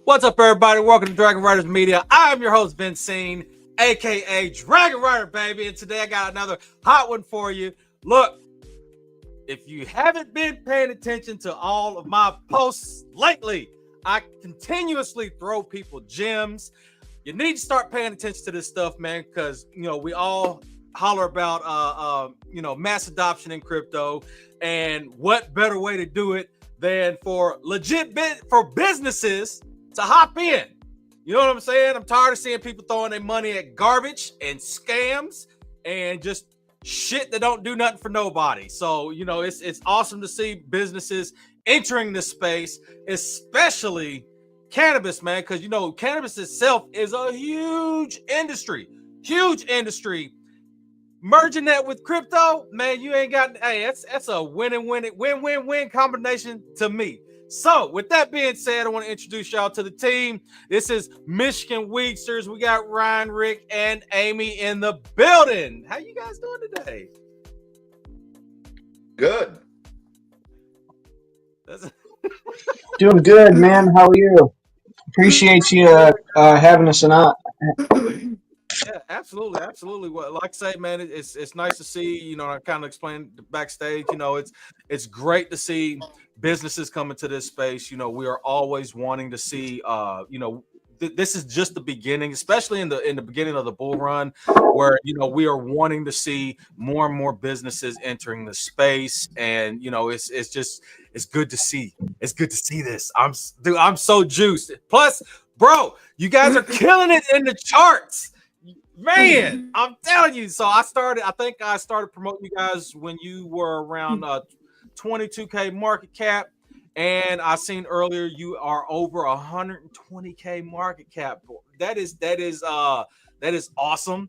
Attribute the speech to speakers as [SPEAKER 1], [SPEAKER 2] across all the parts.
[SPEAKER 1] What's up, everybody? Welcome to Dragonryders Media. I'm your host, Vincent, aka Dragonryder, baby. And today I got another hot one for you. Look, if you haven't been paying attention to all of my posts lately, I continuously throw people gems. You need to start paying attention to this stuff, man, because we all holler about mass adoption in crypto, and what better way to do it than for for businesses to hop in. You know what I'm saying? I'm tired of seeing people throwing their money at garbage and scams and just shit that don't do nothing for nobody. So, it's awesome to see businesses entering this space, especially cannabis, man, because cannabis itself is a huge industry. Merging that with crypto, man, you ain't got. Hey, that's a win-win combination to me. So, with that being said, I want to introduce y'all to the team. This is Michigan Weedsters. We got Ryan, Rick, and Amy in the building. How you guys doing today?
[SPEAKER 2] Good.
[SPEAKER 3] Doing good, man. How are you? Appreciate you having us on.
[SPEAKER 1] Yeah, absolutely. Well, like I say, man, it's nice to see. I kind of explained backstage. It's great to see businesses come into this space. We are always wanting to see. This is just the beginning, especially in the beginning of the bull run, where we are wanting to see more and more businesses entering the space, and it's good to see. It's good to see this. I'm so juiced. Plus, bro, you guys are killing it in the charts. Man, I'm telling you. So I think I started promoting you guys when you were around 22K market cap. And I seen earlier you are over 120K market cap. That is awesome.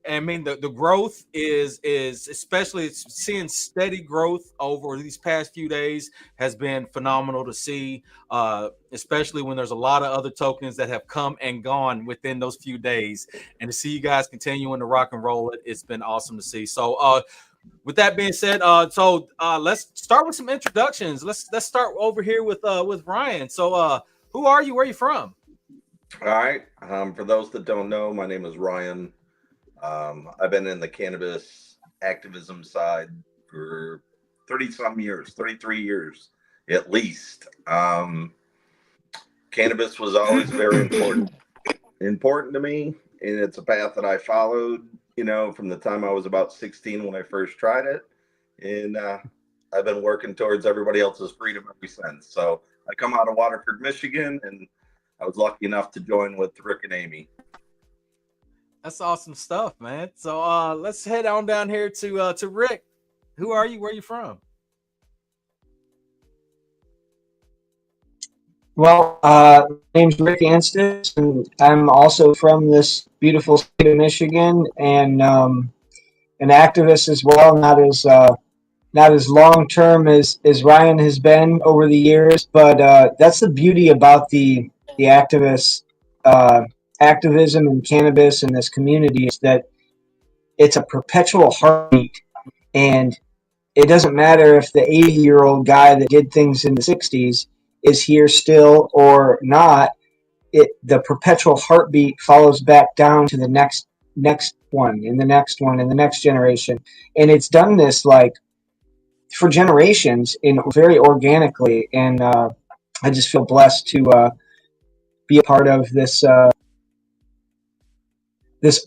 [SPEAKER 1] I mean, the growth is especially seeing steady growth over these past few days has been phenomenal to see, especially when there's a lot of other tokens that have come and gone within those few days. And to see you guys continuing to rock and roll it, it's been awesome to see. So with that being said, let's start with some introductions. Let's start over here with Ryan. So who are you? Where are you from?
[SPEAKER 2] All right. For those that don't know, my name is Ryan. I've been in the cannabis activism side for 30-some years, 33 years at least. Cannabis was always very important to me, and it's a path that I followed, from the time I was about 16 when I first tried it. And I've been working towards everybody else's freedom ever since. So I come out of Waterford, Michigan, and I was lucky enough to join with Rick and Amy.
[SPEAKER 1] That's awesome stuff, man. So let's head on down here to Rick. Who are you? Where are you from?
[SPEAKER 3] Well, my name's Rick Anstis, and I'm also from this beautiful state of Michigan, and an activist as well. Not as long term as Ryan has been over the years, but that's the beauty about the activist activism in cannabis in this community, is that it's a perpetual heartbeat, and it doesn't matter if the 80-year-old guy that did things in the 60s is here still or not. The perpetual heartbeat follows back down to the next one and the next one and the next generation, and it's done this like for generations in very organically. And I just feel blessed to be a part of this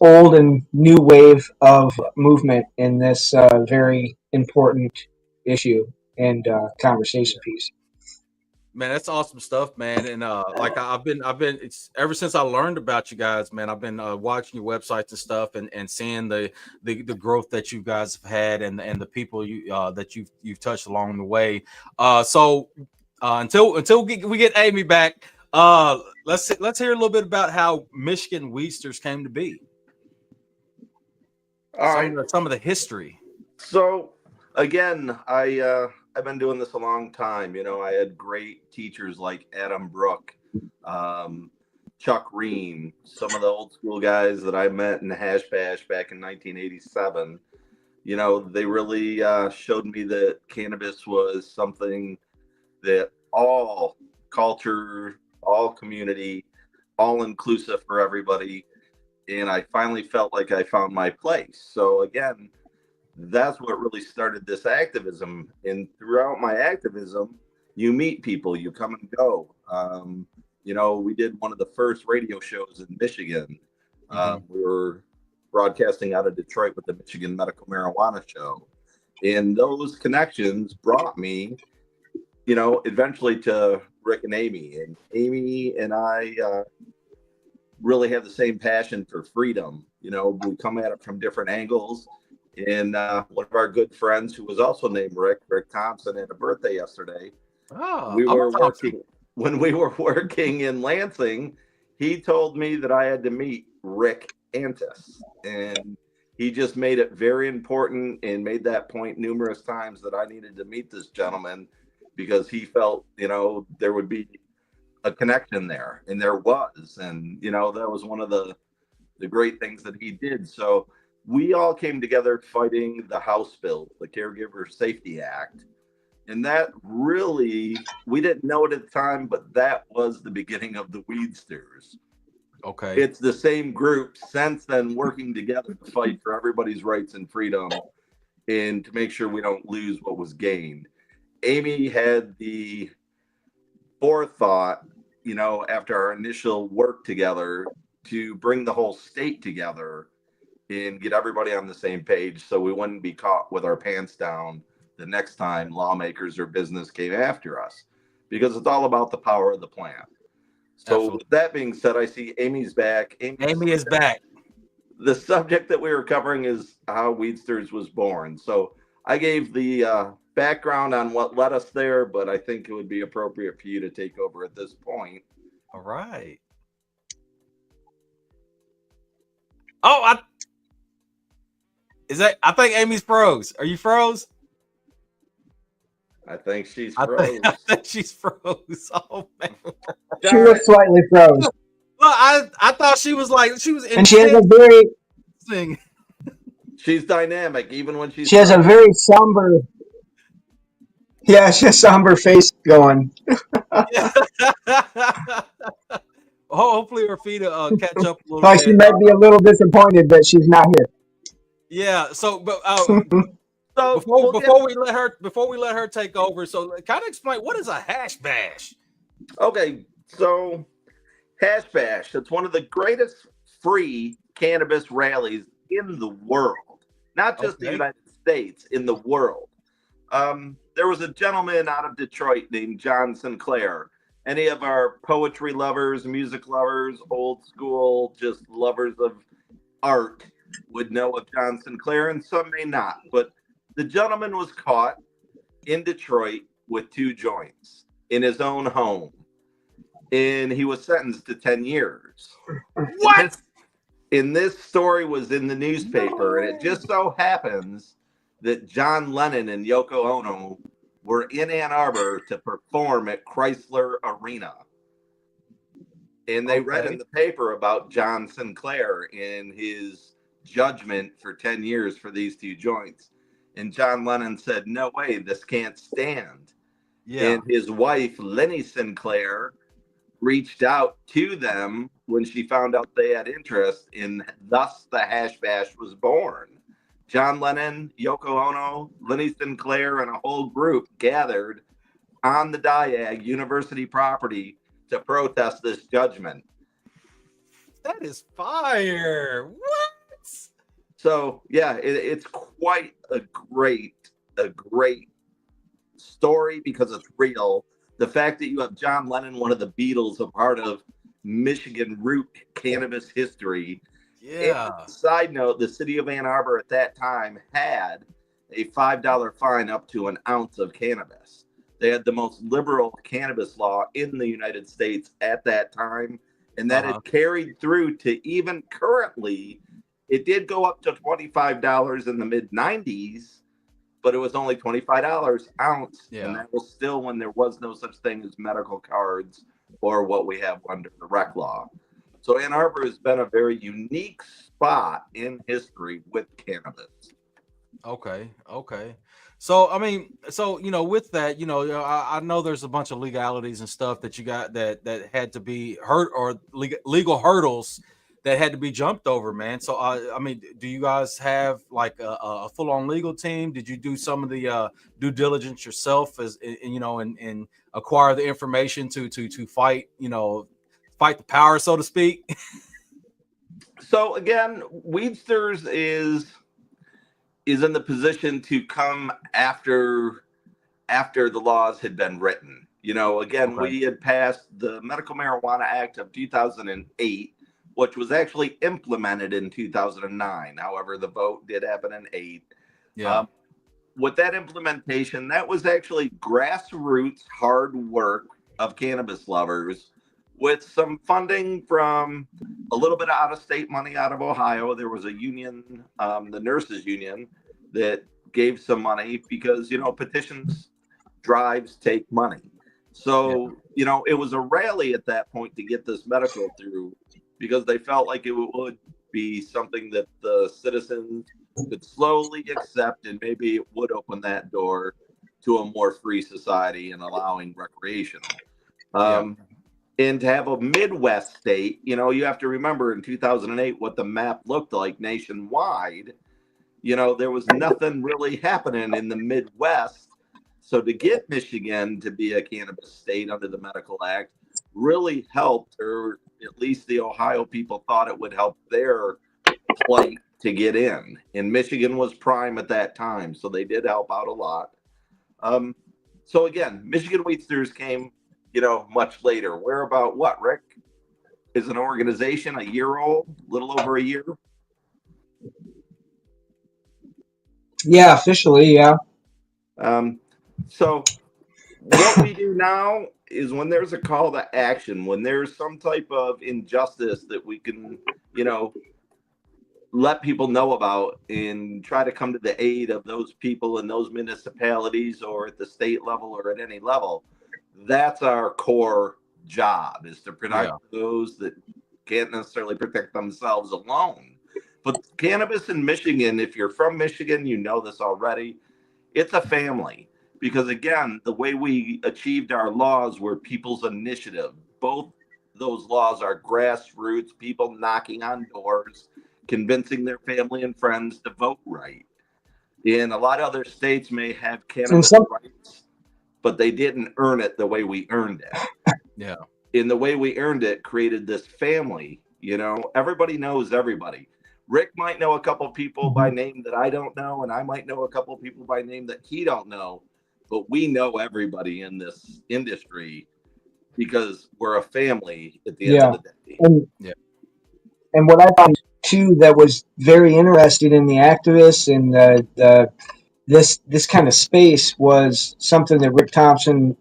[SPEAKER 3] old and new wave of movement in this very important issue and conversation piece.
[SPEAKER 1] Man, that's awesome stuff, man. And like I've been it's ever since I learned about you guys, man. I've been watching your websites and stuff, and seeing the growth that you guys have had, and the people that you've touched along the way. So until we get Amy back, let's hear a little bit about how Michigan Weedsters came to be.
[SPEAKER 2] All right.
[SPEAKER 1] Some of the history.
[SPEAKER 2] So again, I've been doing this a long time. I had great teachers like Adam Brook, Chuck Ream, some of the old school guys that I met in Hash Bash back in 1987. They really showed me that cannabis was something that all culture, all community, all inclusive for everybody. And I finally felt like I found my place. So again, that's what really started this activism. And throughout my activism, you meet people, you come and go. We did one of the first radio shows in Michigan. We were broadcasting out of Detroit with the Michigan Medical Marijuana Show. And those connections brought me, eventually to Rick and Amy. And Amy and I really have the same passion for freedom. We come at it from different angles. And one of our good friends, who was also named Rick Thompson, had a birthday yesterday. When we were working in Lansing, he told me that I had to meet Rick Antis. And he just made it very important and made that point numerous times that I needed to meet this gentleman because he felt, there would be a connection there. And there was. And, that was one of the great things that he did. So we all came together fighting the House bill, the Caregiver Safety Act. And that really, we didn't know it at the time, but that was the beginning of the Weedsters.
[SPEAKER 1] Okay.
[SPEAKER 2] It's the same group since then working together to fight for everybody's rights and freedom and to make sure we don't lose what was gained. Amy had the forethought, after our initial work together to bring the whole state together and get everybody on the same page so we wouldn't be caught with our pants down the next time lawmakers or business came after us, because it's all about the power of the plant. So
[SPEAKER 1] Absolutely.
[SPEAKER 2] with that being said, I see Amy's back.
[SPEAKER 1] Amy is back.
[SPEAKER 2] The subject that we were covering is how Weedsters was born. So I gave the background on what led us there, but I think it would be appropriate for you to take over at this point.
[SPEAKER 1] All right. Oh, I think Amy's froze. Are you froze?
[SPEAKER 2] I think she's froze.
[SPEAKER 1] I think she's froze. Oh man.
[SPEAKER 3] She was slightly froze.
[SPEAKER 1] Well, I thought she was
[SPEAKER 3] and she has a very
[SPEAKER 2] she's dynamic even when
[SPEAKER 3] she has a very somber somber face going.
[SPEAKER 1] Hopefully her feet catch up a little bit.
[SPEAKER 3] She might be a little disappointed that she's not here.
[SPEAKER 1] Yeah, so but
[SPEAKER 2] so
[SPEAKER 1] before we let her take over, so kind of explain what is a hash bash.
[SPEAKER 2] Okay, so Hash Bash, it's one of the greatest free cannabis rallies in the world, not just the United States, in the world. There was a gentleman out of Detroit named John Sinclair. Any of our poetry lovers, music lovers, old school, just lovers of art would know of John Sinclair, and some may not. But the gentleman was caught in Detroit with 2 joints in his own home. And he was sentenced to 10 years.
[SPEAKER 1] What?
[SPEAKER 2] And this story was in the newspaper, and it just so happens that John Lennon and Yoko Ono were in Ann Arbor to perform at Chrysler Arena. And they read in the paper about John Sinclair and his judgment for 10 years for these 2 joints. And John Lennon said, "No way, this can't stand." Yeah. And his wife, Lenny Sinclair, reached out to them when she found out they had interest, and thus the Hash Bash was born. John Lennon, Yoko Ono, Lenny Sinclair, and a whole group gathered on the Diag University property to protest this judgment.
[SPEAKER 1] That is fire. What?
[SPEAKER 2] So yeah, it's quite a great story because it's real. The fact that you have John Lennon, one of the Beatles, a part of Michigan root cannabis history. Yeah. And side note, the city of Ann Arbor at that time had a $5 fine up to an ounce of cannabis. They had the most liberal cannabis law in the United States at that time. And that had carried through to even currently. It did go up to $25 in the mid-90s, but it was only $25 ounce. Yeah. And that was still when there was no such thing as medical cards or what we have under the rec law. So Ann Arbor has been a very unique spot in history with cannabis.
[SPEAKER 1] Okay. So I mean, with that, I know there's a bunch of legalities and stuff that you got that had to be hurt or legal hurdles that had to be jumped over, man. So I mean, do you guys have like a full on legal team? Did you do some of the due diligence yourself as and acquire the information to fight fight the power, so to speak?
[SPEAKER 2] So again, Weedsters is in the position to come after the laws had been written. Again,
[SPEAKER 1] Okay.
[SPEAKER 2] we had passed the Medical Marijuana Act of 2008, which was actually implemented in 2009. However, the vote did happen in 8.
[SPEAKER 1] Yeah.
[SPEAKER 2] With that implementation, that was actually grassroots hard work of cannabis lovers with some funding from a little bit of out-of-state money out of Ohio. There was a union, the nurses union, that gave some money because, petitions drives take money. So, it was a rally at that point to get this medical through because they felt like it would be something that the citizens could slowly accept, and maybe it would open that door to a more free society and allowing recreational. And to have a Midwest state, you have to remember in 2008 what the map looked like nationwide. There was nothing really happening in the Midwest. So to get Michigan to be a cannabis state under the Medical Act really helped, or at least the Ohio people thought it would help their plight to get in. And Michigan was prime at that time, so they did help out a lot. So again, Michigan Weedsters came, much later. We're about what, Rick? Is an organization a year old, a little over a year?
[SPEAKER 3] Yeah, officially, yeah.
[SPEAKER 2] So what we do now is when there's a call to action, when there's some type of injustice that we can, let people know about and try to come to the aid of those people in those municipalities or at the state level or at any level. That's our core job, is to protect those that can't necessarily protect themselves alone. But cannabis in Michigan, if you're from Michigan, you know this already, it's a family. Because again, the way we achieved our laws were people's initiative. Both those laws are grassroots, people knocking on doors, convincing their family and friends to vote right. In a lot of other states may have cannabis rights, but they didn't earn it the way we earned it.
[SPEAKER 1] Yeah.
[SPEAKER 2] In the way we earned it created this family. Everybody knows everybody. Rick might know a couple people by name that I don't know, and I might know a couple people by name that he don't know, but we know everybody in this industry because we're a family at the end of the day.
[SPEAKER 3] And what I found too that was very interesting in the activists and this kind of space was something that Rick Thompson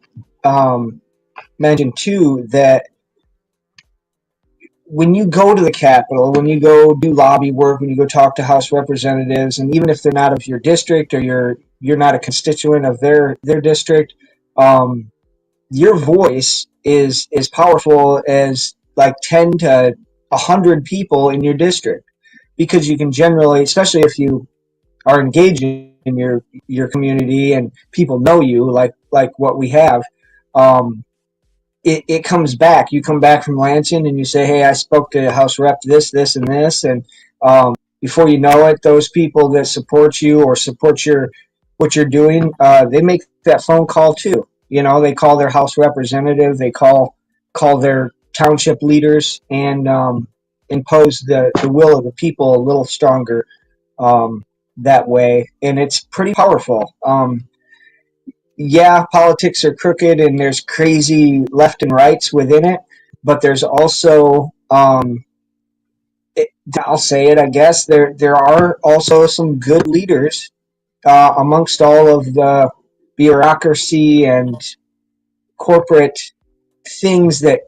[SPEAKER 3] mentioned too, that when you go to the Capitol, when you go do lobby work, when you go talk to House representatives, and even if they're not of your district or you're not a constituent of their district, your voice is as powerful as like 10 to 100 people in your district, because you can generally, especially if you are engaging in your community and people know you like what we have, it comes back. You come back from Lansing and you say, hey, I spoke to House Rep this, and this. And before you know it, those people that support you or support what you're doing, they make that phone call too. They call their House representative, they call their township leaders, and impose the will of the people a little stronger that way. And it's pretty powerful. Politics are crooked and there's crazy left and rights within it, but there's also, I'll say it, I guess, there are also some good leaders amongst all of the bureaucracy and corporate things that,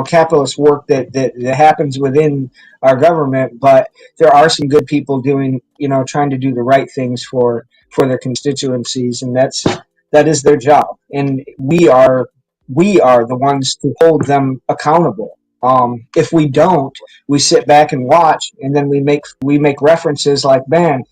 [SPEAKER 3] capitalist work that happens within our government. But there are some good people doing, trying to do the right things for their constituencies, and that is their job, and we are the ones to hold them accountable. If we don't, we sit back and watch, and then we make references like, man,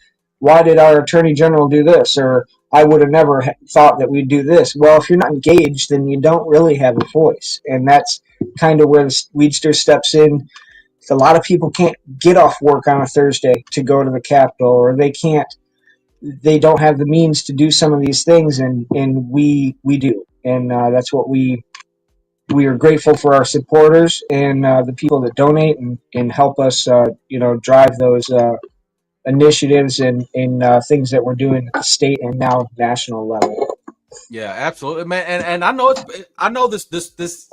[SPEAKER 3] why did our attorney general do this? Or I would have never thought that we'd do this. Well, if you're not engaged, then you don't really have a voice. And that's kind of where the Weedster steps in. A lot of people can't get off work on a Thursday to go to the Capitol, or they don't have the means to do some of these things, and we do. And that's what we are grateful for our supporters and the people that donate and help us, drive those initiatives and things that we're doing at the state and now national level.
[SPEAKER 1] Yeah, absolutely, man. And I know this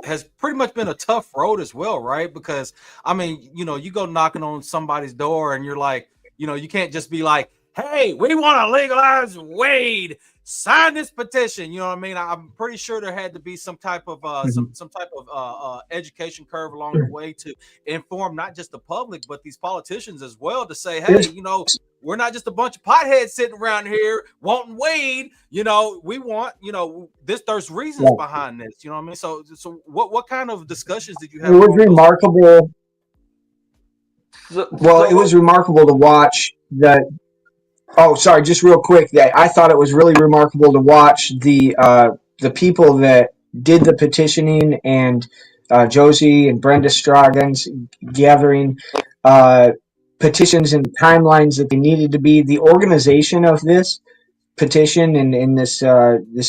[SPEAKER 1] has pretty much been a tough road as well, right? Because I mean, you go knocking on somebody's door and you're like, you can't just be like, hey, we want to legalize weed. Sign this petition. You know what I mean? I'm pretty sure there had to be some type of some type of education curve along the way to inform not just the public but these politicians as well, to say, hey, we're not just a bunch of potheads sitting around here wanting weed. We want, there's reasons behind this. You know what I mean? So what kind of discussions did you have?
[SPEAKER 3] It was remarkable. It was remarkable to watch that. Oh, sorry, just real quick. I thought it was really remarkable to watch the people that did the petitioning and Josie and Brenda Strogans gathering petitions and timelines that they needed to be. The organization of this petition and in this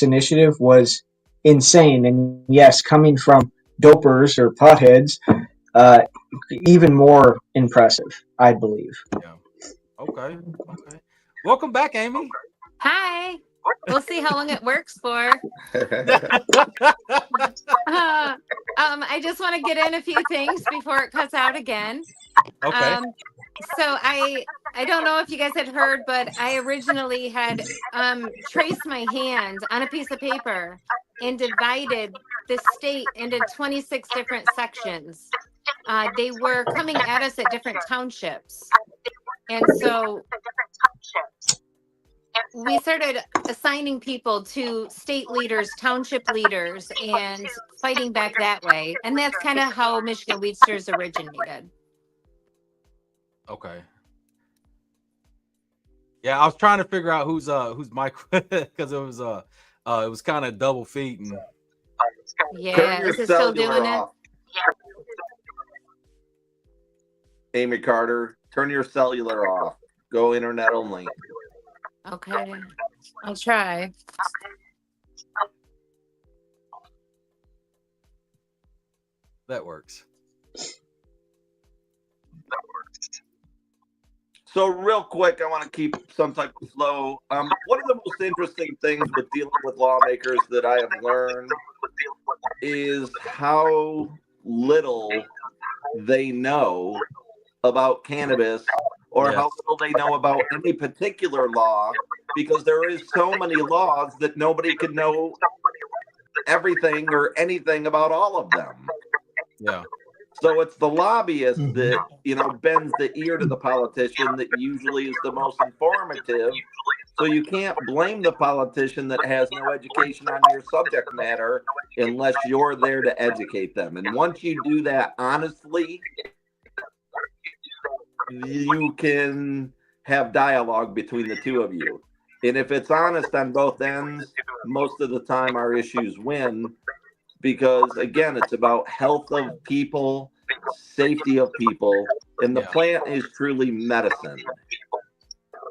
[SPEAKER 3] initiative was insane. And yes, coming from dopers or potheads, even more impressive, I believe.
[SPEAKER 1] Yeah. Okay. Welcome back, Amy.
[SPEAKER 4] Hi. We'll see how long it works for. I just want to get in a few things before it cuts out again.
[SPEAKER 1] Okay.
[SPEAKER 4] So I don't know if you guys had heard, but I originally had traced my hand on a piece of paper and divided the state into 26 different sections. They were coming at us at different townships. And so we started assigning people to state leaders, township leaders, and fighting back that way. And that's kind of how Michigan Weedsters originated.
[SPEAKER 1] Okay. Yeah, I was trying to figure out who's mic because it was kind of double feeding.
[SPEAKER 4] Yeah, is it still doing it?
[SPEAKER 2] Amy Carter, turn your cellular off. Go internet only.
[SPEAKER 4] Okay, I'll try.
[SPEAKER 1] That works.
[SPEAKER 2] So real quick, I want to keep some type of flow. One of the most interesting things with dealing with lawmakers that I have learned is how little they know about cannabis, or how little they know about any particular law, because there is so many laws that nobody could know everything or anything about all of them.
[SPEAKER 1] Yeah.
[SPEAKER 2] So it's the lobbyist that, bends the ear to the politician that usually is the most informative. So you can't blame the politician that has no education on your subject matter unless you're there to educate them. And once you do that honestly, you can have dialogue between the two of you. And if it's honest on both ends, most of the time our issues win, because again, it's about health of people, safety of people, and the plant is truly medicine.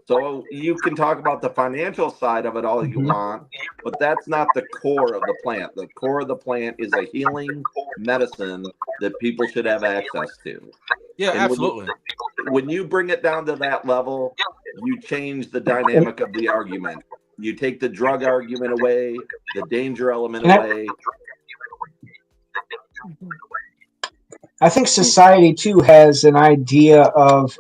[SPEAKER 2] So you can talk about the financial side of it all you want, but that's not the core of the plant. The core of the plant is a healing medicine that people should have access to.
[SPEAKER 1] Yeah, and absolutely.
[SPEAKER 2] When you bring it down to that level, you change the dynamic of the argument. You take the drug argument away, the danger element away.
[SPEAKER 3] I think society too has an idea of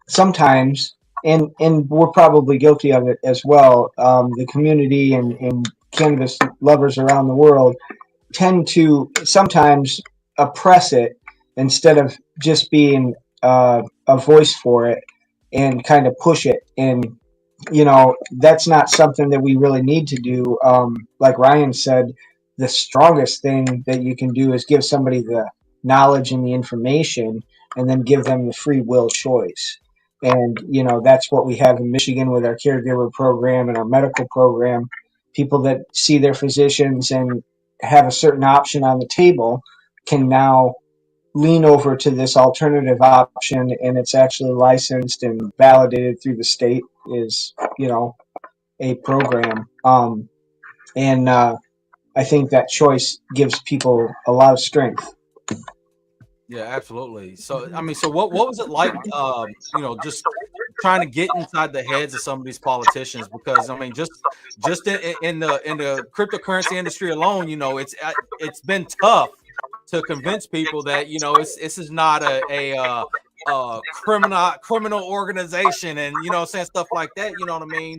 [SPEAKER 3] sometimes, and we're probably guilty of it as well. The community and cannabis lovers around the world tend to sometimes oppress it instead of just being a voice for it and kind of push it. And that's not something that we really need to do. Like Ryan said, the strongest thing that you can do is give somebody the knowledge and the information, and then give them the free will choice. And, you know, that's what we have in Michigan with our caregiver program and our medical program. People that see their physicians and have a certain option on the table can now lean over to this alternative option, and it's actually licensed and validated through the state is, you know, a program. And I think that choice gives people a lot of strength.
[SPEAKER 1] Yeah, absolutely. So, I mean, so what was it like, you know, just trying to get inside the heads of some of these politicians? Because I mean, just in the cryptocurrency industry alone, you know, it's been tough to convince people that, you know, this is not a criminal organization, and you know, saying stuff like that. You know what I mean?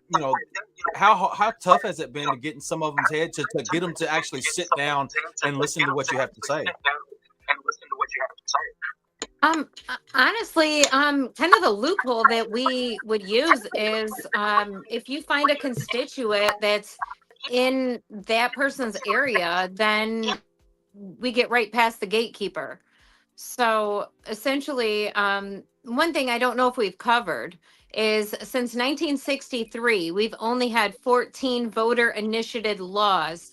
[SPEAKER 1] You know, how tough has it been to get in some of them's head to get them to actually sit down and listen to what you have to say?
[SPEAKER 4] Honestly, kind of the loophole that we would use is if you find a constituent that's in that person's area, then we get right past the gatekeeper. So essentially, one thing I don't know if we've covered is since 1963, we've only had 14 voter initiated laws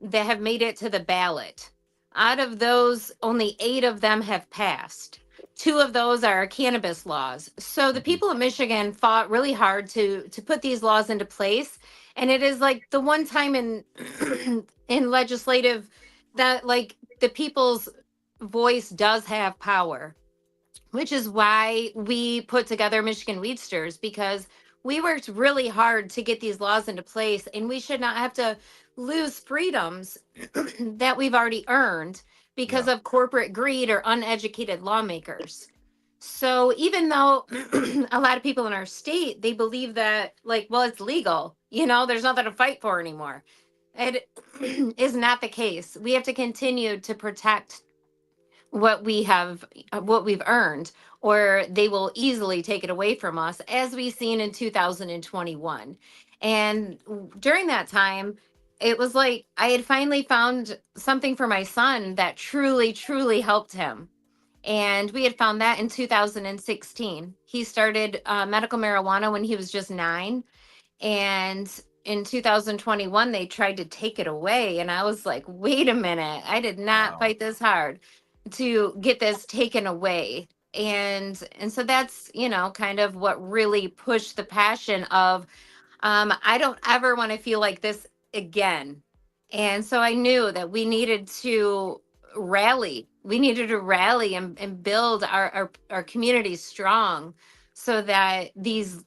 [SPEAKER 4] that have made it to the ballot. Out of those, only 8 of them have passed. 2 of those are cannabis laws. So the
[SPEAKER 1] Mhm.
[SPEAKER 4] people of Michigan fought really hard to put these laws into place, and it is like the one time in in legislative that like the people's voice does have power, which is why we put together Michigan Weedsters, because we worked really hard to get these laws into place, and we should not have to lose freedoms that we've already earned because
[SPEAKER 1] Yeah.
[SPEAKER 4] of corporate greed or uneducated lawmakers. So even though a lot of people in our state, they believe that like, well, it's legal, you know, there's nothing to fight for anymore. It is not the case. We have to continue to protect what we have, what we've earned, or they will easily take it away from us, as we've seen in 2021. And during that time, it was like I had finally found something for my son that truly helped him. And we had found that in 2016. He started medical marijuana when he was just 9, and in 2021 they tried to take it away, and I was like, wait a minute, I did not
[SPEAKER 1] Wow.
[SPEAKER 4] fight this hard to get this taken away. And so that's, you know, kind of what really pushed the passion of I don't ever want to feel like this again. And so I knew that we needed to rally and build our community strong, so that these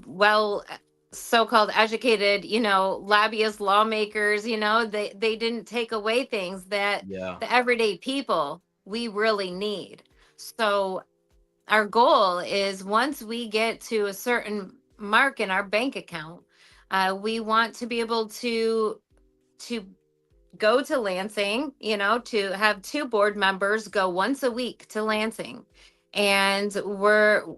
[SPEAKER 4] well so-called educated, you know, lobbyist lawmakers, you know, they didn't take away things that
[SPEAKER 1] Yeah.
[SPEAKER 4] the everyday people we really need. So our goal is once we get to a certain mark in our bank account, we want to be able to go to Lansing, you know, to have 2 board members go once a week to Lansing. And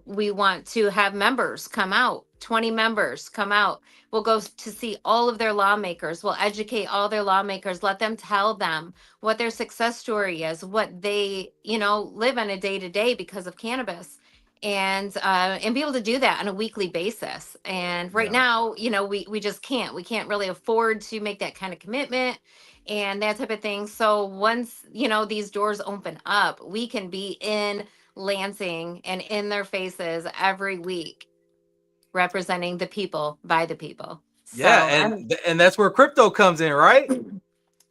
[SPEAKER 4] we want to have members come out, 20 members come out. We'll go to see all of their lawmakers. We'll educate all their lawmakers, let them tell them what their success story is, what they, you know, live on a day to day because of cannabis. And be able to do that on a weekly basis. And right
[SPEAKER 1] Yeah.
[SPEAKER 4] now, you know, we just can't. We can't really afford to make that kind of commitment and that type of thing. So once, you know, these doors open up, we can be in Lansing and in their faces every week, representing the people by the people.
[SPEAKER 1] Yeah,
[SPEAKER 4] So
[SPEAKER 1] and that's where crypto comes in, right?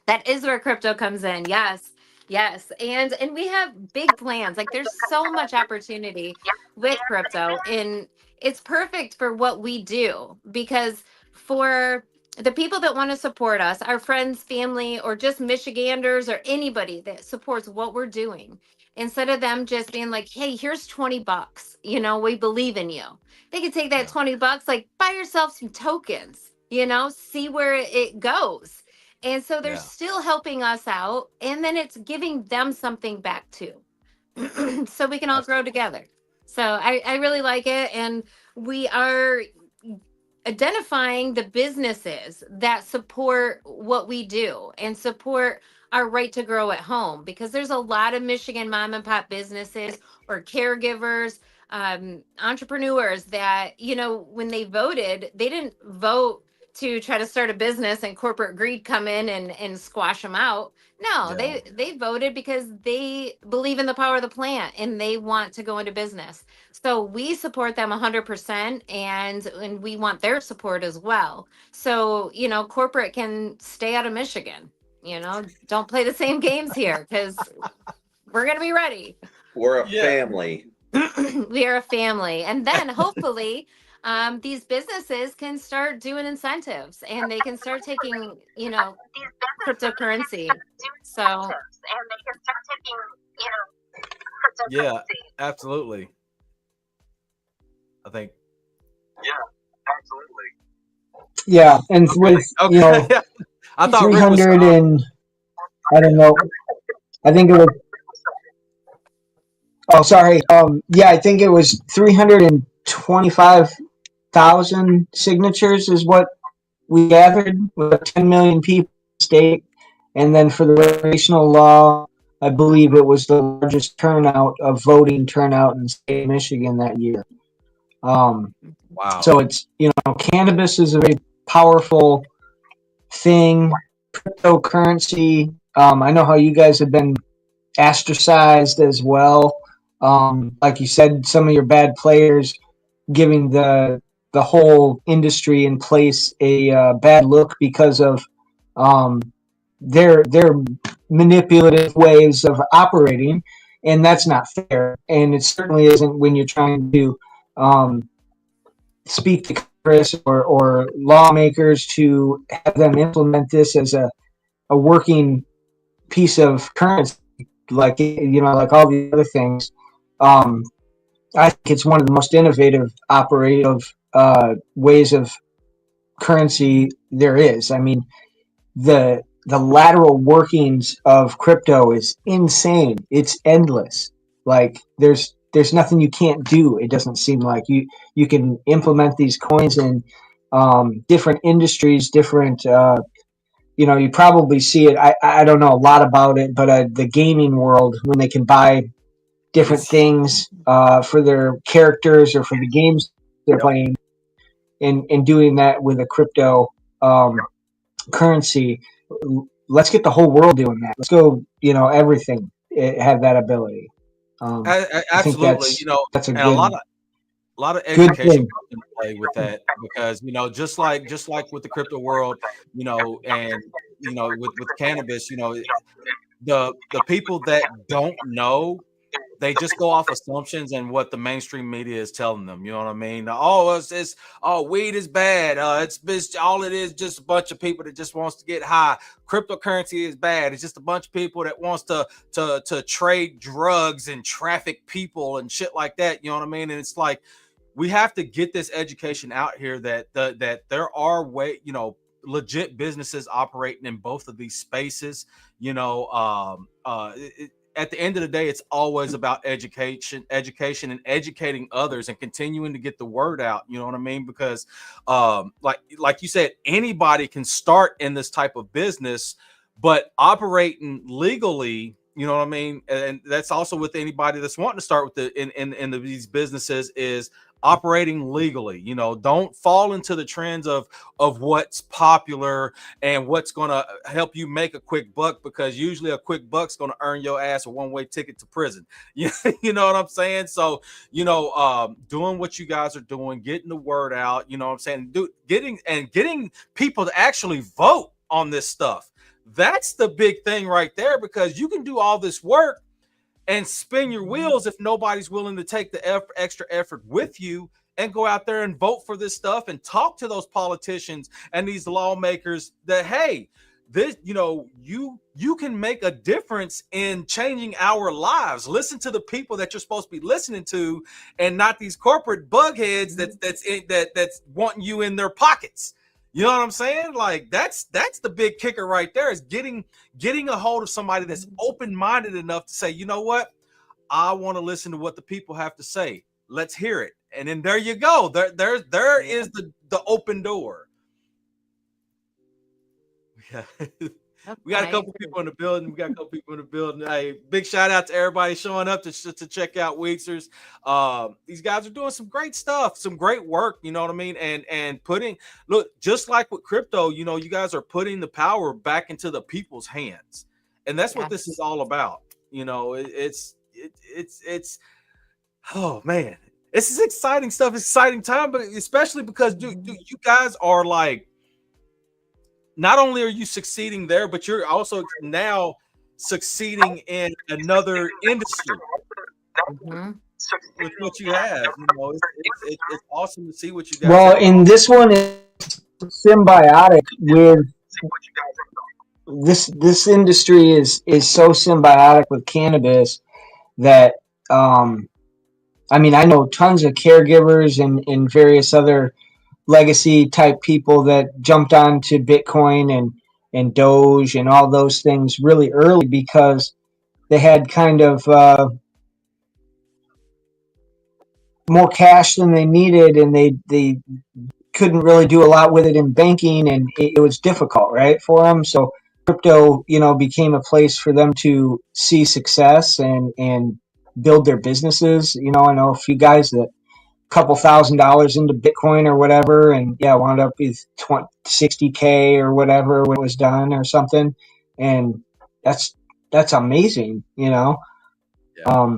[SPEAKER 4] that is where crypto comes in. Yes. Yes. And we have big plans. Like there's so much opportunity with crypto, and it's perfect for what we do, because for the people that want to support us, our friends, family, or just Michiganders or anybody that supports what we're doing, instead of them just being like, hey, here's 20 bucks, you know, we believe in you. They can take that
[SPEAKER 1] Yeah.
[SPEAKER 4] 20 bucks, like buy yourself some tokens, you know, see where it goes. And so they're
[SPEAKER 1] Yeah.
[SPEAKER 4] still helping us out. And then it's giving them something back too. So we can all grow
[SPEAKER 1] Absolutely.
[SPEAKER 4] together. So I really like it. And we are identifying the businesses that support what we do and support our right to grow at home, because there's a lot of Michigan mom and pop businesses or caregivers entrepreneurs that, when they voted, they didn't vote to try to start a business and corporate greed come in and squash them out. No, they voted because they believe in the power of the plant and they want to go into business. So we support them 100%, and we want their support as well. So, corporate can stay out of Michigan. Don't play the same games here, because we're going to be ready.
[SPEAKER 2] We're a family.
[SPEAKER 4] We are a family. And then hopefully these businesses can start doing incentives, and they can start taking, cryptocurrency. So
[SPEAKER 1] yeah, absolutely. I think.
[SPEAKER 3] Yeah, and with
[SPEAKER 1] Okay. I thought Rick was
[SPEAKER 3] 300 and I don't know. I think it was. Oh, sorry. Yeah, I think it was 325,000 signatures is what we gathered with 10 million people in the state, and then for the recreational law, I believe it was the largest voting turnout in the state of Michigan that year.
[SPEAKER 1] wow.
[SPEAKER 3] So it's cannabis is a very powerful thing. Cryptocurrency. I know how you guys have been ostracized as well. Like you said, some of your bad players giving the whole industry in place a bad look because of their manipulative ways of operating, and that's not fair. And it certainly isn't when you're trying to speak to Congress or lawmakers to have them implement this as a working piece of currency, like like all the other things. I think it's one of the most innovative operative ways of currency there is. I mean, the lateral workings of crypto is insane. It's endless. Like there's nothing you can't do. It doesn't seem like you can implement these coins in different industries, different. You probably see it. I don't know a lot about it, but the gaming world, when they can buy different things for their characters or for the games they're playing, and doing that with a crypto currency. Let's get the whole world doing that. Let's go, everything have that ability.
[SPEAKER 1] Absolutely.
[SPEAKER 3] That's a
[SPEAKER 1] and
[SPEAKER 3] good,
[SPEAKER 1] a lot of
[SPEAKER 3] good
[SPEAKER 1] education
[SPEAKER 3] thing.
[SPEAKER 1] comes into play with that, because just like with the crypto world, and with cannabis, the people that don't know, they just go off assumptions and what the mainstream media is telling them. You know what I mean? Oh, it's weed is bad. It's all it is, just a bunch of people that just wants to get high. Cryptocurrency is bad. It's just a bunch of people that wants to trade drugs and traffic people and shit like that. You know what I mean? And it's like, we have to get this education out here that there are legit businesses operating in both of these spaces. At the end of the day, it's always about education and educating others and continuing to get the word out. You know what I mean? Because like you said, anybody can start in this type of business, but operating legally, you know what I mean? And that's also with anybody that's wanting to start with in these businesses, is operating legally. Don't fall into the trends of what's popular and what's going to help you make a quick buck, because usually a quick buck's going to earn your ass a one-way ticket to prison. You know what I'm saying? So, doing what you guys are doing, getting the word out, you know what I'm saying? Getting people to actually vote on this stuff. That's the big thing right there, because you can do all this work and spin your wheels if nobody's willing to take the extra effort with you and go out there and vote for this stuff and talk to those politicians and these lawmakers that, hey, this, you can make a difference in changing our lives. Listen to the people that you're supposed to be listening to, and not these corporate bugheads that's wanting you in their pockets. You know what I'm saying? Like that's the big kicker right there, is getting a hold of somebody that's open-minded enough to say, you know what? I want to listen to what the people have to say. Let's hear it. And then there you go. There is the open door. Yeah. We got a
[SPEAKER 4] Okay.
[SPEAKER 1] couple people in the building. Hey, big shout out to everybody showing up to check out Weedsters. These guys are doing some great stuff, some great work. You know what I mean? And look, just like with crypto, you know, you guys are putting the power back into the people's hands, and that's what this is all about. You know, it's oh man, this is exciting stuff. It's exciting time, but especially because dude, you guys are like, not only are you succeeding there, but you're also now succeeding in another industry with what you have. You know, it's awesome to see what you guys.
[SPEAKER 3] Well,
[SPEAKER 1] have
[SPEAKER 3] and this one is symbiotic with this industry is so symbiotic with cannabis that I mean, I know tons of caregivers and various other legacy type people that jumped onto Bitcoin and Doge and all those things really early because they had kind of more cash than they needed, and they couldn't really do a lot with it in banking, and it was difficult, right, for them. So crypto, you know, became a place for them to see success and build their businesses. You know, I know a few guys that couple $1,000s into Bitcoin or whatever, and wound up with 60K or whatever when it was done or something, and that's amazing, you know.
[SPEAKER 1] Yeah.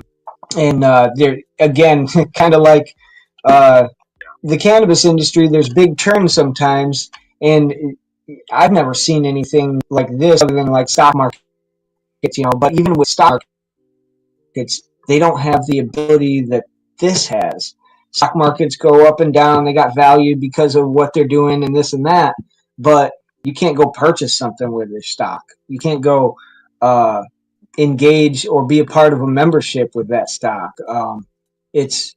[SPEAKER 3] And they're again kind of like the cannabis industry. There's big turns sometimes, and I've never seen anything like this other than like stock markets, you know. But even with stock markets, they don't have the ability that this has. Stock markets go up and down. They got value because of what they're doing and this and that. But you can't go purchase something with their stock. You can't go engage or be a part of a membership with that stock. It's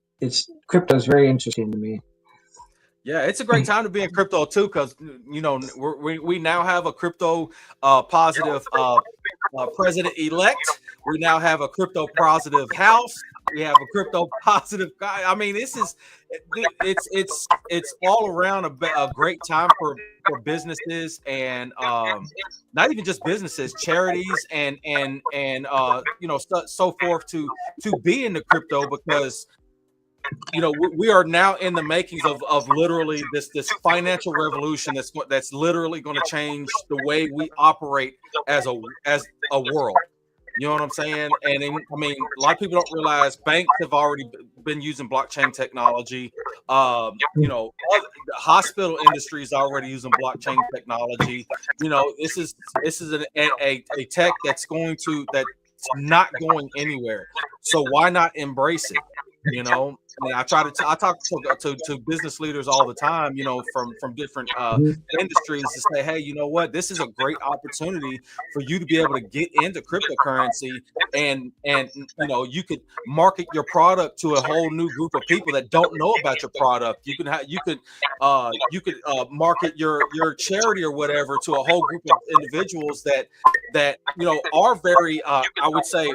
[SPEAKER 3] crypto is very interesting to me.
[SPEAKER 1] Yeah, it's a great time to be in crypto too, because you know we now have a crypto positive president elect. We now have a crypto positive house. We have a crypto positive guy. I mean, it's all around a great time for businesses and not even just businesses, charities and you know so forth to be in the crypto, because you know we are now in the makings of literally this financial revolution that's literally going to change the way we operate as a world. You know what I'm saying? And I mean, a lot of people don't realize banks have already been using blockchain technology. You know, the hospital industry is already using blockchain technology. You know, this is a tech that's not going anywhere. So why not embrace it? You know, I mean, I talk to business leaders all the time, you know, from different industries to say, hey, you know what, this is a great opportunity for you to be able to get into cryptocurrency, and you know, you could market your product to a whole new group of people that don't know about your product. You could market your charity or whatever to a whole group of individuals that you know are very I would say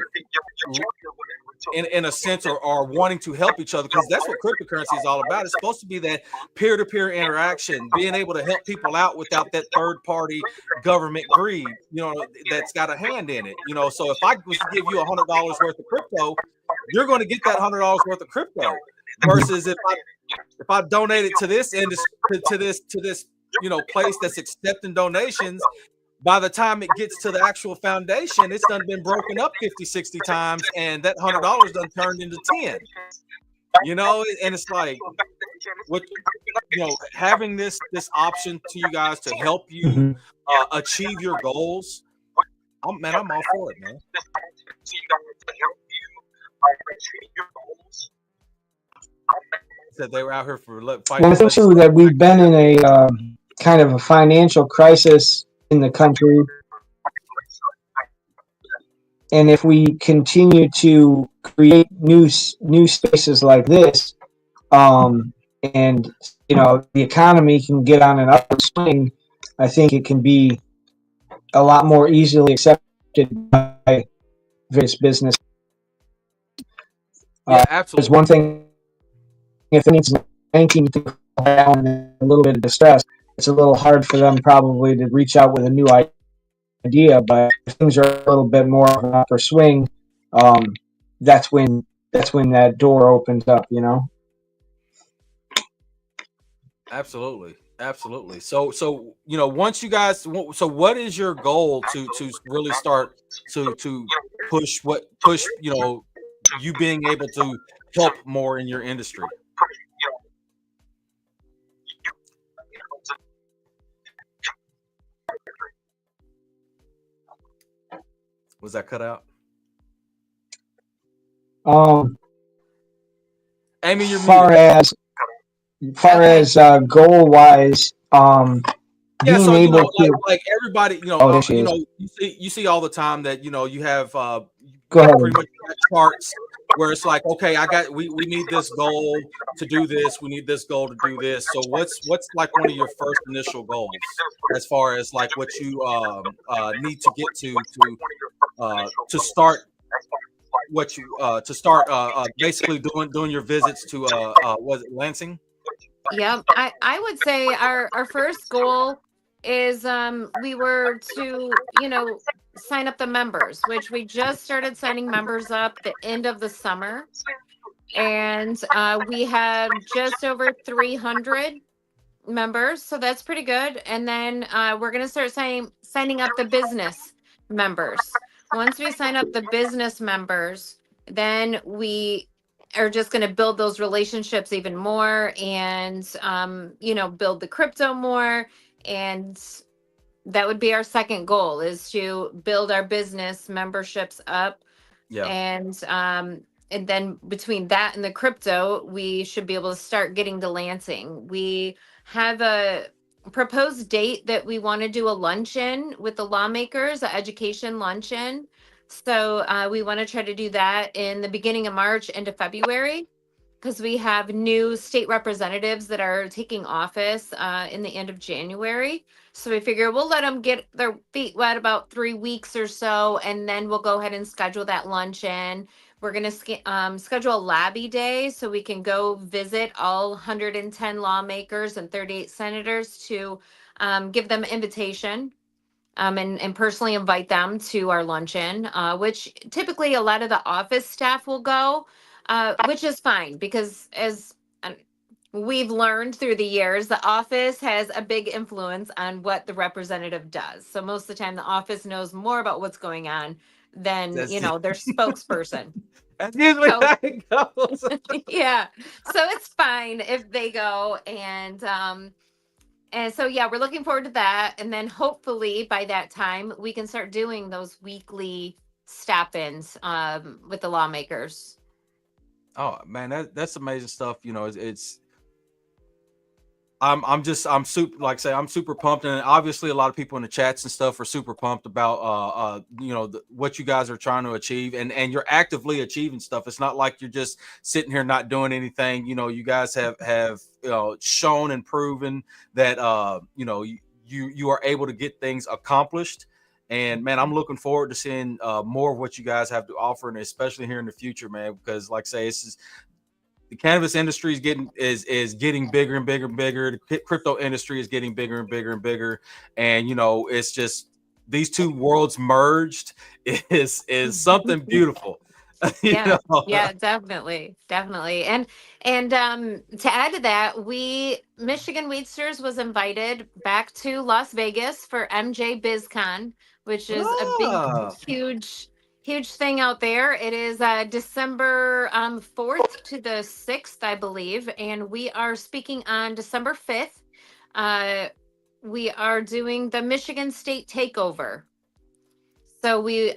[SPEAKER 1] in a sense are wanting to help each other, because that's what cryptocurrency is all about. It's supposed to be that peer-to-peer interaction, being able to help people out without that third-party government greed, you know, that's got a hand in it. You know, so if I was to give you $100 worth of crypto, you're going to get that $100 worth of crypto. Versus if I donate it to this industry, to this you know place that's accepting donations, by the time it gets to the actual foundation, it's done been broken up 50, 60 times, and that $100 done turned into 10. You know, and it's like, what, you know, having this option to you guys to help you achieve your goals. I'm all for it, man. Said they were out here for fighting.
[SPEAKER 3] Well, I think too that we've been in a kind of a financial crisis in the country, and if we continue to create new spaces like this, and you know the economy can get on an upward swing, I think it can be a lot more easily accepted by various business.
[SPEAKER 1] Yeah, absolutely.
[SPEAKER 3] There's one thing, if it needs banking to down a little bit of distress, it's a little hard for them probably to reach out with a new idea. But if things are a little bit more of an upper swing, that's when that door opens up. You know.
[SPEAKER 1] Absolutely. Absolutely. So once you guys, so what is your goal to really start to push you being able to help more in your industry? Was that cut out?
[SPEAKER 3] Um,
[SPEAKER 1] Amy, you're
[SPEAKER 3] far
[SPEAKER 1] muted.
[SPEAKER 3] as far
[SPEAKER 4] Okay.
[SPEAKER 3] as goal wise,
[SPEAKER 1] Yeah,
[SPEAKER 3] being
[SPEAKER 1] so
[SPEAKER 3] able to.
[SPEAKER 1] like everybody,
[SPEAKER 3] Oh, there she is.
[SPEAKER 1] you see all the time that you have
[SPEAKER 3] Go ahead.
[SPEAKER 1] pretty much got charts where it's like, okay, we need this goal to do this, we need this goal to do this. So what's like one of your first initial goals as far as like what you need to get to start what you to start basically doing your visits to was it Lansing?
[SPEAKER 4] Yep. I would say our first goal is we were to, sign up the members, which we just started signing members up the end of the summer. And we have just over 300 members, so that's pretty good. And then we're going to start signing up the business members. Once we sign up the business members, then we are just going to build those relationships even more, and build the crypto more. And that would be our second goal, is to build our business memberships up.
[SPEAKER 1] Yeah.
[SPEAKER 4] And then between that and the crypto, we should be able to start getting to Lansing. We have a proposed date that we want to do a luncheon with the lawmakers, an education luncheon. So we want to try to do that in the beginning of March into February, because we have new state representatives that are taking office in the end of January. So we figure we'll let them get their feet wet about 3 weeks or so, and then we'll go ahead and schedule that luncheon. We're going to schedule a lobby day so we can go visit all 110 lawmakers and 38 senators to give them an invitation, and personally invite them to our luncheon, which typically a lot of the office staff will go, which is fine because as we've learned through the years, the office has a big influence on what the representative does. So most of the time, the office knows more about what's going on than,
[SPEAKER 1] That's
[SPEAKER 4] their spokesperson.
[SPEAKER 1] That's usually
[SPEAKER 4] So,
[SPEAKER 1] how it goes.
[SPEAKER 4] yeah. So it's fine if they go. And so, yeah, we're looking forward to that. And then hopefully by that time, we can start doing those weekly stop ins with the lawmakers.
[SPEAKER 1] Oh man, that's amazing stuff. It's I'm super, like I say, I'm super pumped, and obviously a lot of people in the chats and stuff are super pumped about what you guys are trying to achieve, and you're actively achieving stuff. It's not like you're just sitting here not doing anything. You guys have shown and proven that you are able to get things accomplished. And man, I'm looking forward to seeing more of what you guys have to offer, and especially here in the future, man. Because like I say, it's just, the cannabis industry is getting bigger and bigger and bigger. The crypto industry is getting bigger and bigger and bigger. And it's just these two worlds merged is something beautiful.
[SPEAKER 4] Yeah, yeah, definitely, definitely. And to add to that, Michigan Weedsters was invited back to Las Vegas for MJ BizCon, which is a big,
[SPEAKER 1] Ah,
[SPEAKER 4] huge thing out there. It is December 4th to the 6th, I believe, and we are speaking on December 5th. We are doing the Michigan State Takeover. So we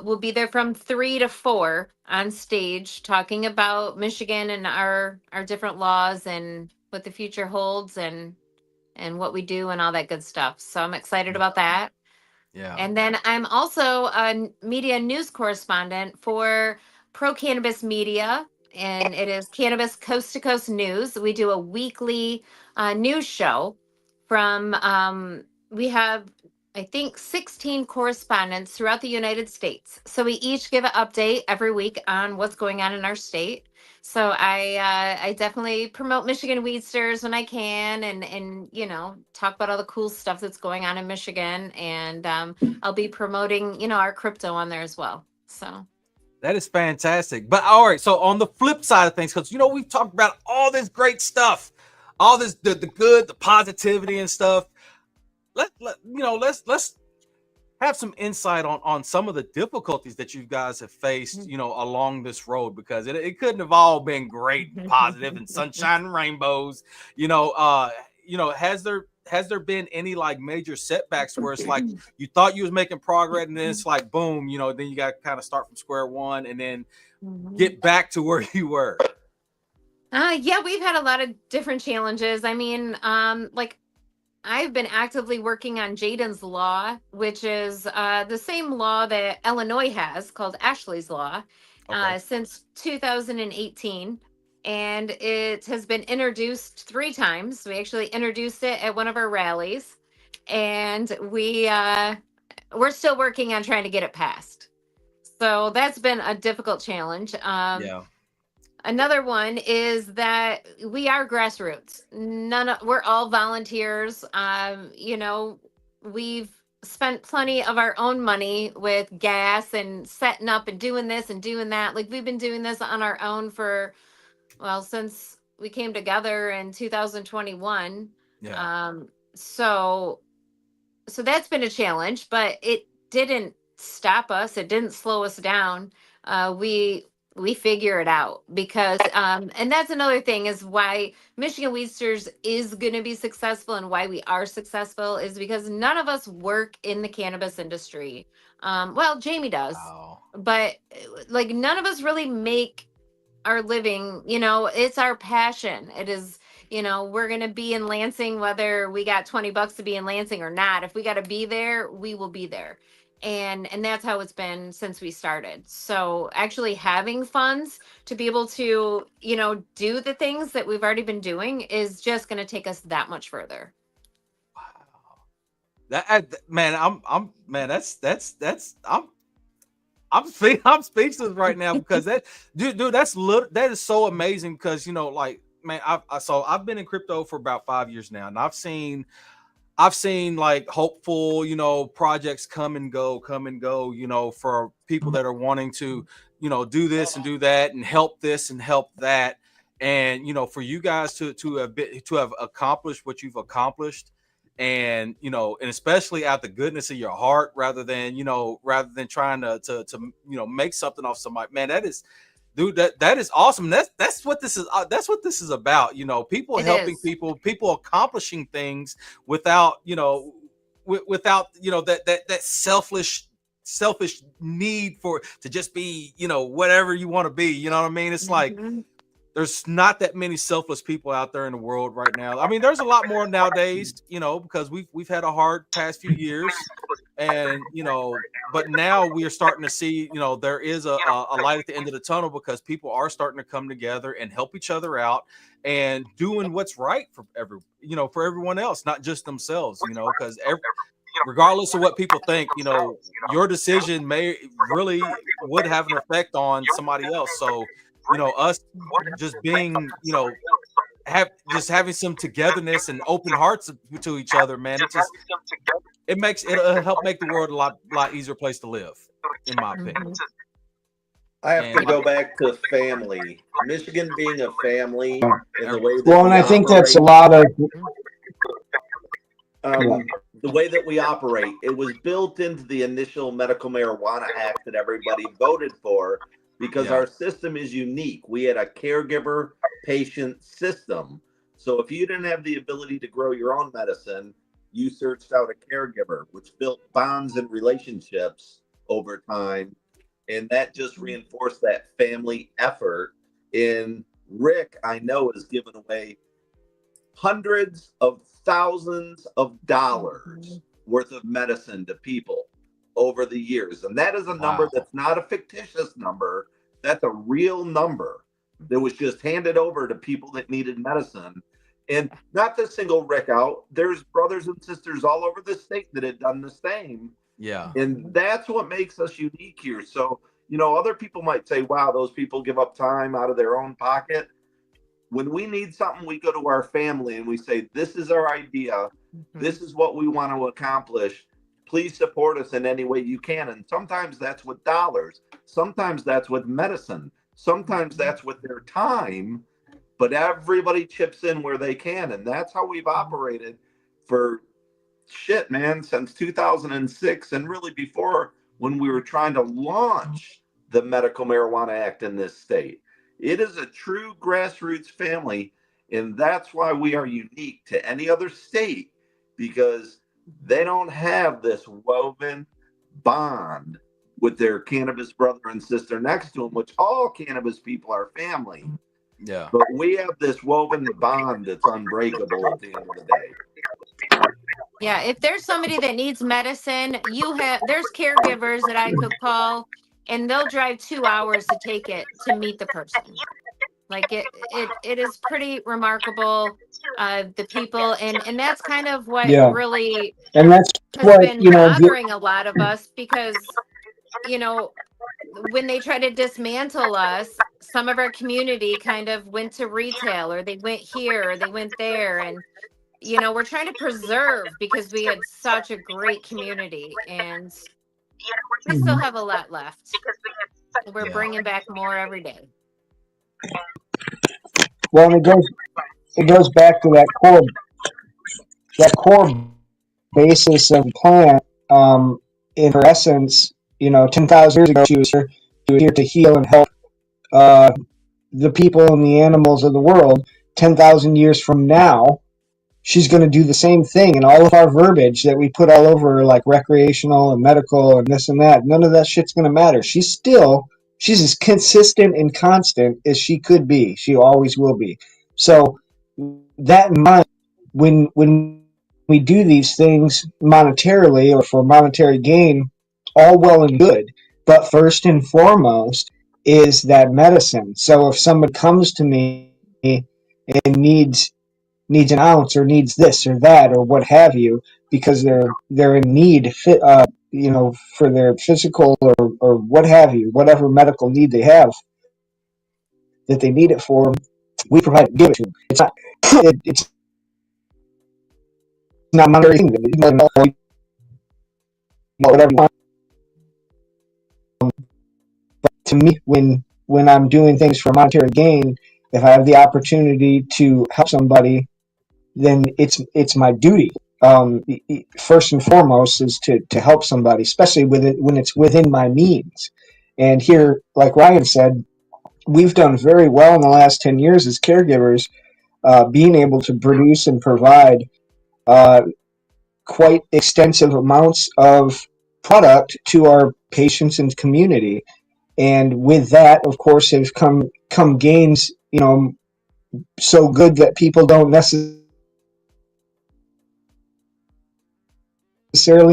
[SPEAKER 4] will be there from 3 to 4 on stage, talking about Michigan and our different laws and what the future holds, and what we do and all that good stuff. So I'm excited about that.
[SPEAKER 1] yeah.
[SPEAKER 4] And then I'm also a media news correspondent for Pro Cannabis Media, and it is Cannabis Coast to Coast News. We do a weekly news show from we have I think 16 correspondents throughout the United States. So we each give an update every week on what's going on in our state. So I definitely promote Michigan Weedsters when I can, and talk about all the cool stuff that's going on in Michigan, and I'll be promoting our crypto on there as well. So
[SPEAKER 1] That is fantastic. But all right, so on the flip side of things, because we've talked about all this great stuff, all this the good, the positivity and stuff. Let's have some insight on some of the difficulties that you guys have faced, along this road, because it couldn't have all been great and positive and sunshine and rainbows. Has there been any like major setbacks where it's like you thought you was making progress and then it's like boom, then you got to kind of start from square one and then get back to where you were?
[SPEAKER 4] Yeah, we've had a lot of different challenges. I mean, like I've been actively working on Jaden's Law, which is the same law that Illinois has called Ashley's Law
[SPEAKER 1] Okay.
[SPEAKER 4] since 2018. And it has been introduced 3 times. We actually introduced it at one of our rallies. And we're still working on trying to get it passed. So that's been a difficult challenge.
[SPEAKER 1] Yeah.
[SPEAKER 4] Another one is that we are grassroots. We're all volunteers. We've spent plenty of our own money with gas and setting up and doing this and doing that. Like we've been doing this on our own since we came together in 2021.
[SPEAKER 1] Yeah.
[SPEAKER 4] So that's been a challenge, but it didn't stop us. It didn't slow us down. We figure it out because and that's another thing is why Michigan Weedsters is going to be successful and why we are successful is because none of us work in the cannabis industry. Well, Jamie does,
[SPEAKER 1] Wow.
[SPEAKER 4] but like none of us really make our living. It's our passion. It is. We're going to be in Lansing whether we got $20 to be in Lansing or not. If we got to be there, we will be there. And that's how it's been since we started. So actually having funds to be able to do the things that we've already been doing is just going to take us that much further.
[SPEAKER 1] Man, I'm speechless right now because that that is so amazing because like man, I've been in crypto for about 5 years now, and I've seen like hopeful, projects come and go, for people that are wanting to, do this and do that and help this and help that. And, for you guys to have accomplished what you've accomplished and, and especially out the goodness of your heart rather than trying to make something off somebody, man, that is, dude, that is awesome. That's what this is. That's what this is about. People helping people accomplishing things without without that selfish need to just be whatever you want to be. You know what I mean? It's like there's not that many selfless people out there in the world right now. I mean, there's a lot more nowadays. Because we've had a hard past few years, and but now we are starting to see there is a light at the end of the tunnel because people are starting to come together and help each other out and doing what's right for for everyone else, not just themselves. Because regardless of what people think, your decision may really would have an effect on somebody else. So us just being having some togetherness and open hearts to each other, man, it'll help make the world a lot easier place to live, in my opinion.
[SPEAKER 2] I have to go back to family. Michigan being a family in the way that
[SPEAKER 3] well, and I think that's a lot of
[SPEAKER 2] the way that we operate. It was built into the initial medical marijuana act that everybody voted for because our system is unique. We had a caregiver patient system. So if you didn't have the ability to grow your own medicine, you searched out a caregiver, which built bonds and relationships over time. And that just reinforced that family effort. And Rick, I know, has given away hundreds of thousands of dollars worth of medicine to people over the years. And that is a number that's not a fictitious number. That's a real number that was just handed over to people that needed medicine. And not to single Rick out, there's brothers and sisters all over the state that had done the same.
[SPEAKER 1] Yeah.
[SPEAKER 2] And that's what makes us unique here. So, other people might say, wow, those people give up time out of their own pocket. When we need something, we go to our family and we say, this is our idea.
[SPEAKER 4] Mm-hmm.
[SPEAKER 2] This is what we want to accomplish. Please support us in any way you can. And sometimes that's with dollars. Sometimes that's with medicine. Sometimes that's with their time. But everybody chips in where they can. And that's how we've operated for since 2006, and really before, when we were trying to launch the Medical Marijuana Act in this state. It is a true grassroots family, and that's why we are unique to any other state, because they don't have this woven bond with their cannabis brother and sister next to them, which all cannabis people are family.
[SPEAKER 1] Yeah.
[SPEAKER 2] But we have this woven bond that's unbreakable at the end of the day.
[SPEAKER 4] Yeah, if there's somebody that needs medicine, there's caregivers that I could call, and they'll drive 2 hours to take it to meet the person. Like it is pretty remarkable, the people, and that's kind of what really
[SPEAKER 3] and that's
[SPEAKER 4] has
[SPEAKER 3] what
[SPEAKER 4] been bothering a lot of us, because when they try to dismantle us, some of our community kind of went to retail, or they went here, or they went there, and we're trying to preserve, because we had such a great community, and we still have a lot left. We're bringing back more every day.
[SPEAKER 3] Well, and it goes back to that core basis of the plant. In her essence, 10,000 years ago, she was here to heal and help the people and the animals of the world. 10,000 years from now, she's going to do the same thing. And all of our verbiage that we put all over, like recreational and medical and this and that, none of that shit's going to matter. She's as consistent and constant as she could be. She always will be. So that in mind, when we do these things monetarily or for monetary gain, all well and good. But first and foremost is that medicine. So if someone comes to me and needs an ounce or needs this or that or what have you, because they're in need, for their physical or what have you, whatever medical need they have that they need it for, we provide it, give it to them. It's not it's not monetary thing. Whatever you want. But to me, when I'm doing things for monetary gain, if I have the opportunity to help somebody, then it's my duty. First and foremost is to help somebody, especially when it's within my means. And here, like Ryan said, we've done very well in the last 10 years as caregivers, being able to produce and provide quite extensive amounts of product to our patients and community. And with that, of course, have come gains, so good that people don't necessarily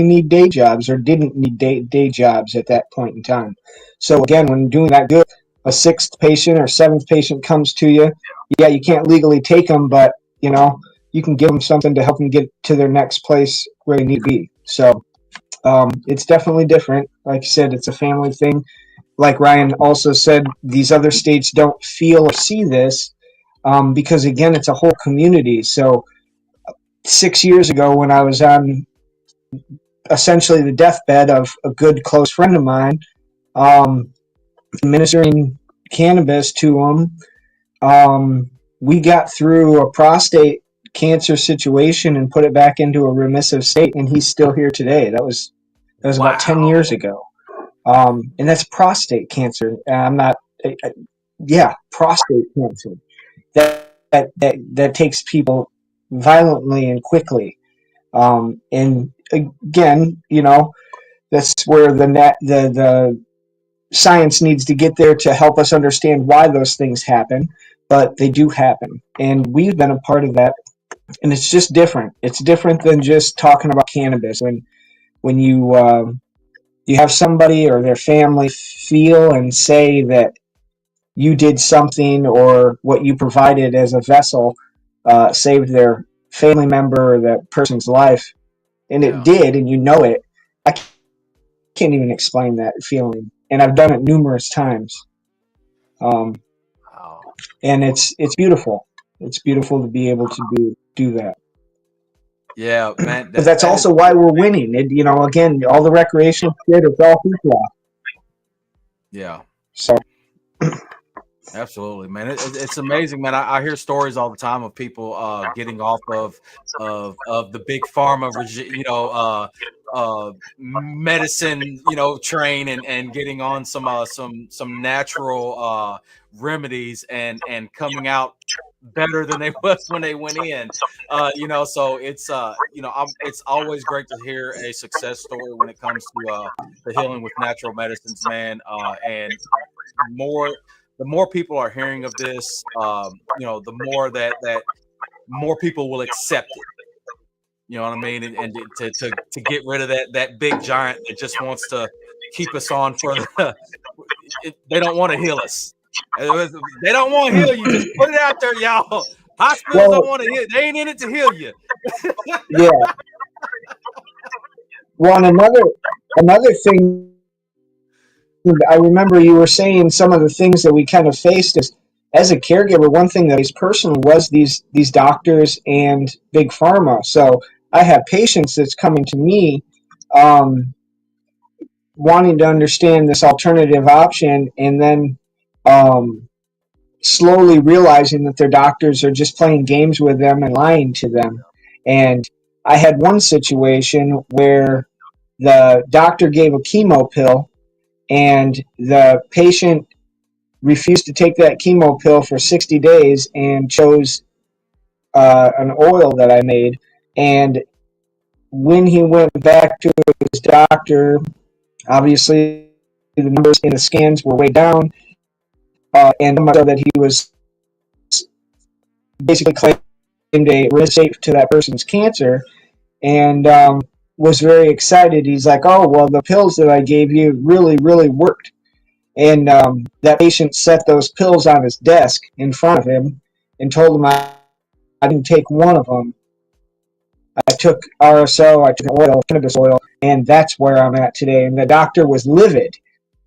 [SPEAKER 3] need day jobs or didn't need day jobs at that point in time. So again, when doing that good, a sixth patient or seventh patient comes to you, you can't legally take them, but you can give them something to help them get to their next place where they need to be. So it's definitely different. Like you said, it's a family thing. Like Ryan also said, these other states don't feel or see this because, again, it's a whole community. So 6 years ago, when I was on essentially the deathbed of a good close friend of mine, administering cannabis to him, we got through a prostate cancer situation and put it back into a remissive state, and he's still here today. That was about 10 years ago. And that's prostate cancer. I'm not, prostate cancer. That takes people violently and quickly. And again, that's where the science needs to get there to help us understand why those things happen, but they do happen. And we've been a part of that. And it's just different. It's different than just talking about cannabis. When you have somebody or their family feel and say that you did something or what you provided as a vessel saved their family member or that person's life, and it did, and you know it. I can't even explain that feeling, and I've done it numerous times. Wow. And it's beautiful. It's beautiful to be able to do that.
[SPEAKER 1] Yeah, man.
[SPEAKER 3] But that's also why we're winning. It, again, all the recreational shit, it's all hoopla.
[SPEAKER 1] Yeah.
[SPEAKER 3] So.
[SPEAKER 1] Absolutely, man. It's amazing, man. I hear stories all the time of people getting off of the big pharma, medicine, train and getting on some natural remedies and coming out better than they was when they went in. So it's it's always great to hear a success story when it comes to the healing with natural medicines, man. And the more people are hearing of this, the more that more people will accept it. You know what I mean? And to get rid of that big giant that just wants to keep us on for they don't want to heal us. They don't want to heal you. Just put it out there, y'all. Hospitals don't want to heal. They ain't in it to heal you.
[SPEAKER 3] Yeah. Well, and another thing, I remember you were saying some of the things that we kind of faced as a caregiver. One thing that is personal was these doctors and big pharma. So I have patients that's coming to me wanting to understand this alternative option, and then slowly realizing that their doctors are just playing games with them and lying to them. And I had one situation where the doctor gave a chemo pill, and the patient refused to take that chemo pill for 60 days and chose an oil that I made. And when he went back to his doctor, obviously the numbers in the scans were way down, and so that he was basically claimed a risk to that person's cancer, and was very excited. He's like, "Oh, well, the pills that I gave you really, really worked." And that patient set those pills on his desk in front of him and told him I didn't take one of them. I took RSO, I took oil, cannabis oil, and that's where I'm at today. And the doctor was livid,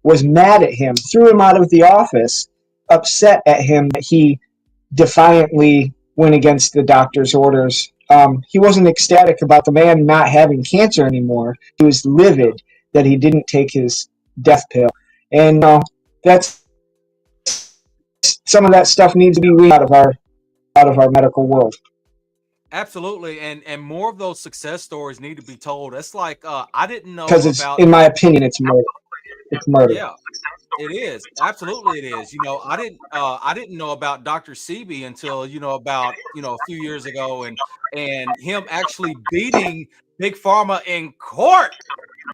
[SPEAKER 3] was mad at him, threw him out of the office, upset at him that he defiantly went against the doctor's orders. He wasn't ecstatic about the man not having cancer anymore. He was livid that he didn't take his death pill. And that's some of that stuff needs to be weeded out of our medical world.
[SPEAKER 1] Absolutely, and more of those success stories need to be told. It's like I didn't know
[SPEAKER 3] because
[SPEAKER 1] about.
[SPEAKER 3] In my opinion, it's murder. It's murder.
[SPEAKER 1] Yeah, it is. Absolutely, it is. I didn't know about Dr. Sebi until about a few years ago, and him actually beating Big Pharma in court.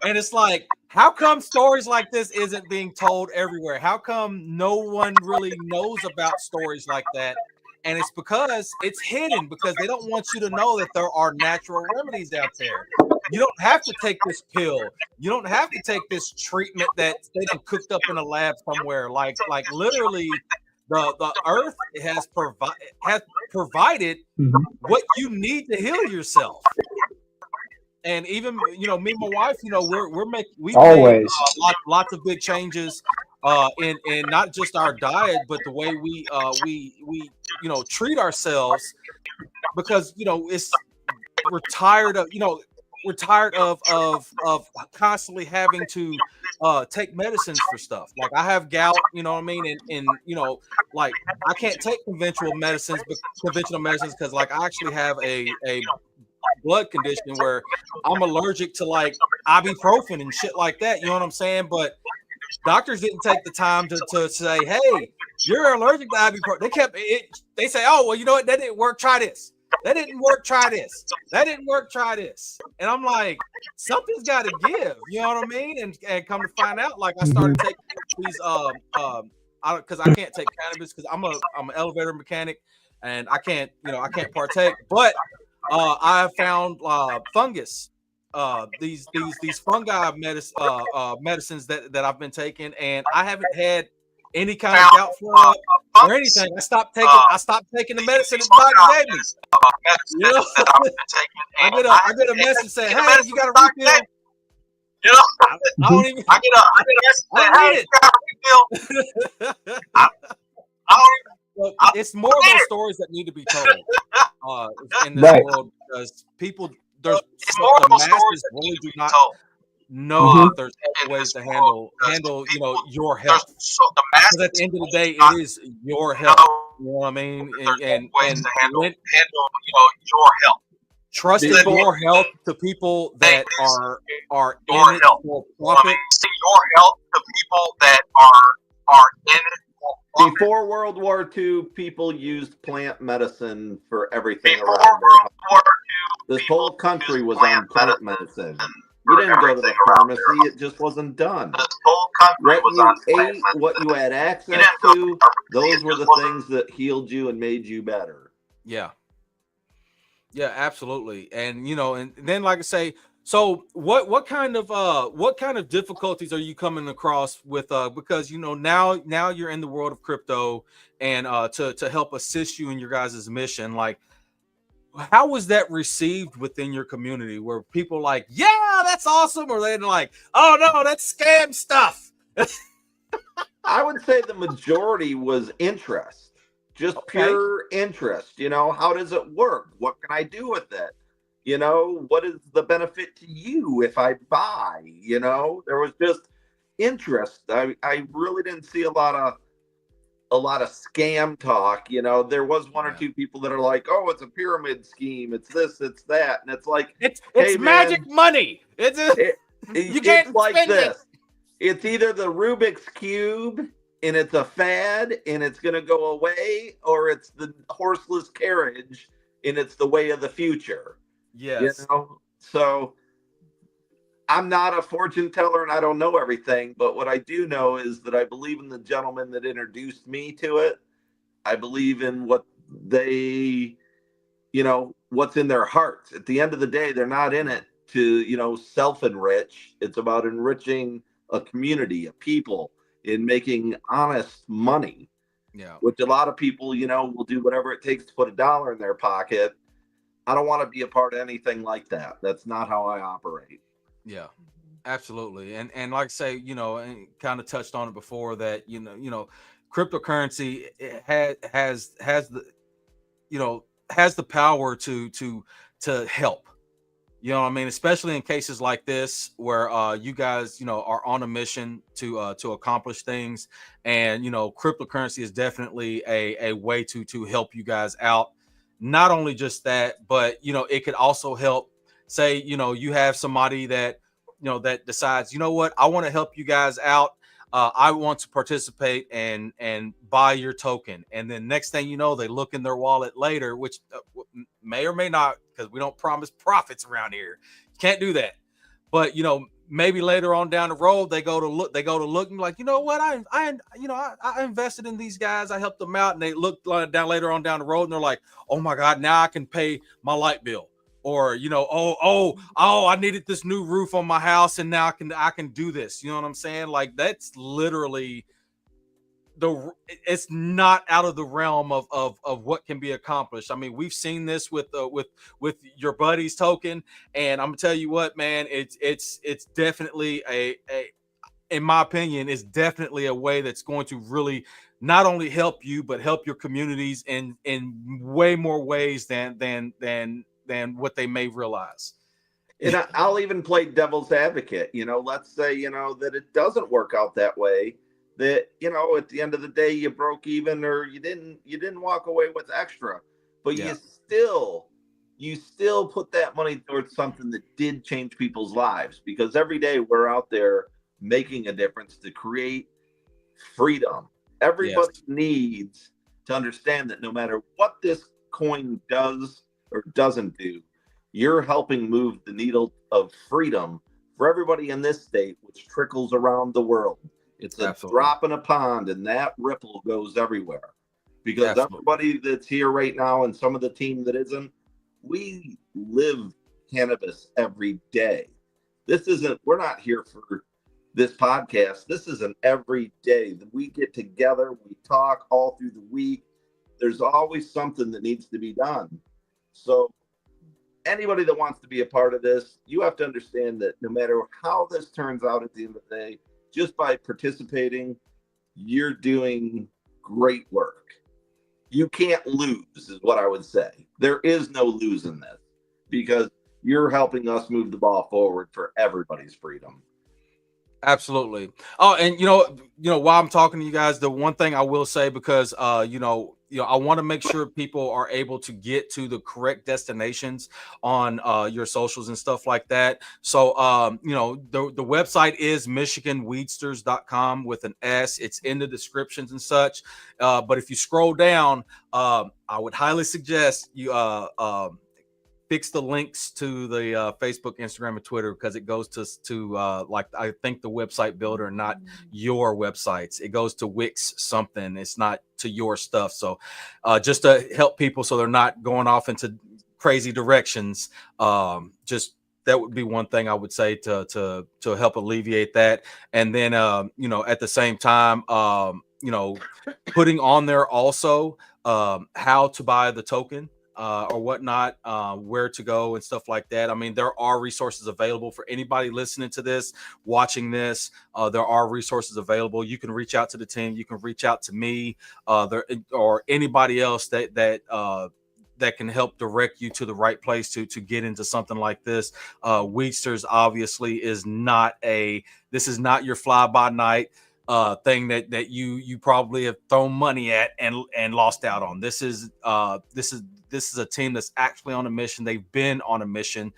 [SPEAKER 1] And it's like, how come stories like this isn't being told everywhere? How come no one really knows about stories like that? And it's because it's hidden, because they don't want you to know that there are natural remedies out there. You don't have to take this pill. You don't have to take this treatment that they done cooked up in a lab somewhere. Like literally, the earth has provided what you need to heal yourself. And even me and my wife, we've made lots of big changes in not just our diet, but the way we treat ourselves, because we're tired of constantly having to take medicines for stuff. Like I have gout, you know what I mean, and like I can't take conventional medicines because like I actually have a blood condition where I'm allergic to like ibuprofen and shit like that. You know what I'm saying? But doctors didn't take the time to say, hey, you're allergic to ibuprofen. They say, oh, well, you know what? That didn't work. Try this. That didn't work. Try this. That didn't work. Try this. And I'm like, something's got to give. You know what I mean? And come to find out, like I started taking these because I can't take cannabis because I'm an elevator mechanic and I can't partake. But I have found fungus. These fungi medicines that I've been taking, and I haven't had any kind of gout flare up. or anything. I stopped taking the medicine that Doc gave me. You know, I get a message saying, "Hey, you got a refill."
[SPEAKER 5] You know,
[SPEAKER 1] I don't even.
[SPEAKER 5] I get a message saying, "Hey, you got a refill." I
[SPEAKER 1] Well, it's more of those stories that need to be told in this
[SPEAKER 3] Right.
[SPEAKER 1] world, because people, the
[SPEAKER 5] more of those stories
[SPEAKER 1] masses
[SPEAKER 5] that
[SPEAKER 1] really
[SPEAKER 5] need to
[SPEAKER 1] do
[SPEAKER 5] be
[SPEAKER 1] not
[SPEAKER 5] told.
[SPEAKER 1] know
[SPEAKER 3] Mhm.
[SPEAKER 1] that there's other ways to handle you know, your health.
[SPEAKER 5] The
[SPEAKER 1] Because at the end of the day, it is your health. You know what I mean? And
[SPEAKER 5] ways to handle
[SPEAKER 1] when,
[SPEAKER 5] your health.
[SPEAKER 1] trusting
[SPEAKER 2] People-
[SPEAKER 1] your health to people that are
[SPEAKER 5] Your
[SPEAKER 1] in it
[SPEAKER 5] health.
[SPEAKER 1] for profit.
[SPEAKER 5] Your health to people that are in it.
[SPEAKER 2] Before World War II, people used plant medicine for everything
[SPEAKER 5] Before
[SPEAKER 2] around their
[SPEAKER 5] World
[SPEAKER 2] house.
[SPEAKER 5] War II,
[SPEAKER 2] This whole country was
[SPEAKER 5] plant
[SPEAKER 2] on plant
[SPEAKER 5] medicine
[SPEAKER 2] medicine. You didn't go to the
[SPEAKER 5] everything around their
[SPEAKER 2] pharmacy; it just wasn't done.
[SPEAKER 5] this whole country
[SPEAKER 2] What
[SPEAKER 5] was
[SPEAKER 2] you
[SPEAKER 5] on plant
[SPEAKER 2] ate,
[SPEAKER 5] medicine.
[SPEAKER 2] what you had access
[SPEAKER 5] didn't go to
[SPEAKER 2] to,
[SPEAKER 5] the pharmacy,
[SPEAKER 2] those
[SPEAKER 5] it
[SPEAKER 2] were
[SPEAKER 5] just
[SPEAKER 2] the
[SPEAKER 5] wasn't-
[SPEAKER 2] things that healed you and made you better.
[SPEAKER 1] Yeah. Yeah, absolutely. And you know, and then like I say, so what kind of difficulties are you coming across with because you know now you're in the world of crypto, and to help assist you in your guys' mission, like how was that received within your community? Were people like, yeah, that's awesome, or they're like, oh no, that's scam stuff?
[SPEAKER 2] I would say the majority was interest, just
[SPEAKER 1] Okay.
[SPEAKER 2] pure interest. You know, how does it work? What can I do with it? You know, what is the benefit to you if I buy? You know, there was just interest. I really didn't see a lot of scam talk. You know, there was one or
[SPEAKER 1] Yeah.
[SPEAKER 2] two people that are like, oh, it's a pyramid scheme, it's this, it's that, and it's like,
[SPEAKER 1] It's
[SPEAKER 2] hey,
[SPEAKER 1] magic
[SPEAKER 2] man,
[SPEAKER 1] money. It's you can't
[SPEAKER 2] it's like
[SPEAKER 1] spend
[SPEAKER 2] this.
[SPEAKER 1] it.
[SPEAKER 2] It's either the Rubik's Cube and it's a fad and it's going to go away, or it's the horseless carriage and it's the way of the future.
[SPEAKER 1] Yes.
[SPEAKER 2] You know? So I'm not a fortune teller and I don't know everything, but what I do know is that I believe in the gentleman that introduced me to it. I believe in what they, you know, what's in their hearts. At the end of the day, they're not in it to, you know, self-enrich. It's about enriching a community, a people, in making honest money.
[SPEAKER 1] Yeah.
[SPEAKER 2] Which a lot of people, you know, will do whatever it takes to put $1 in their pocket. I don't want to be a part of anything like that. That's not how I operate.
[SPEAKER 1] Yeah, absolutely. And like I say, you know, and kind of touched on it before that, you know, cryptocurrency has the, you know, has the power to help. You know what I mean? Especially in cases like this where you guys, you know, are on a mission to accomplish things, and you know, cryptocurrency is definitely a way to help you guys out. Not only just that, but you know, it could also help. Say, you know, you have somebody that you know that decides, you know what, I want to help you guys out. I want to participate and buy your token, and then next thing you know, they look in their wallet later, which may or may not, because we don't promise profits around here. You can't do that. But you know, maybe later on down the road, they go to look and like, you know what, I invested in these guys, I helped them out, and they look down later on down the road, and they're like, oh my god, now I can pay my light bill. Or you know, I needed this new roof on my house, and now I can do this. You know what I'm saying? Like that's literally it's not out of the realm of what can be accomplished. I mean, we've seen this with your buddy's token, and I'm gonna tell you what, man, it's definitely a in my opinion, is definitely a way that's going to really not only help you but help your communities in way more ways than what they may realize.
[SPEAKER 2] And I'll even play devil's advocate. You know, let's say, you know, that it doesn't work out that way. That, you know, at the end of the day, you broke even, or you didn't walk away with extra, but
[SPEAKER 1] Yeah.
[SPEAKER 2] you still put that money towards something that did change people's lives, because every day we're out there making a difference to create freedom. Everybody needs to understand that no matter what this coin does or doesn't do, you're helping move the needle of freedom for everybody in this state, which trickles around the world. It's a
[SPEAKER 1] Absolutely.
[SPEAKER 2] drop in a pond, and that ripple goes everywhere. Because
[SPEAKER 1] Absolutely.
[SPEAKER 2] everybody that's here right now, and some of the team that isn't, we live cannabis every day. This isn't, we're not here for this podcast, this is an every day. We get together, we talk all through the week. There's always something that needs to be done. So anybody that wants to be a part of this, you have to understand that no matter how this turns out at the end of the day, just by participating, you're doing great work. You can't lose, is what I would say. There is no lose in this because you're helping us move the ball forward for everybody's freedom.
[SPEAKER 1] Absolutely. Oh, and you know, while I'm talking to you guys, the one thing I will say, because I want to make sure people are able to get to the correct destinations on your socials and stuff like that. So the website is MichiganWeedsters.com with an S. It's in the descriptions and such. But if you scroll down, I would highly suggest you fix the links to the Facebook, Instagram, and Twitter, because it goes to like, I think, the website builder, not your websites. It goes to Wix something. It's not to your stuff. So just to help people so they're not going off into crazy directions. Just that would be one thing I would say to help alleviate that. And then at the same time, putting on there also how to buy the token. Or whatnot, where to go and stuff like that. I mean, there are resources available for anybody listening to this, watching this. There are resources available. You can reach out to the team. You can reach out to me, or anybody else that can help direct you to the right place to get into something like this. Weedsters obviously is not this is not your fly by night thing that you probably have thrown money at and lost out on. This is a team that's actually on a mission. They've been on a mission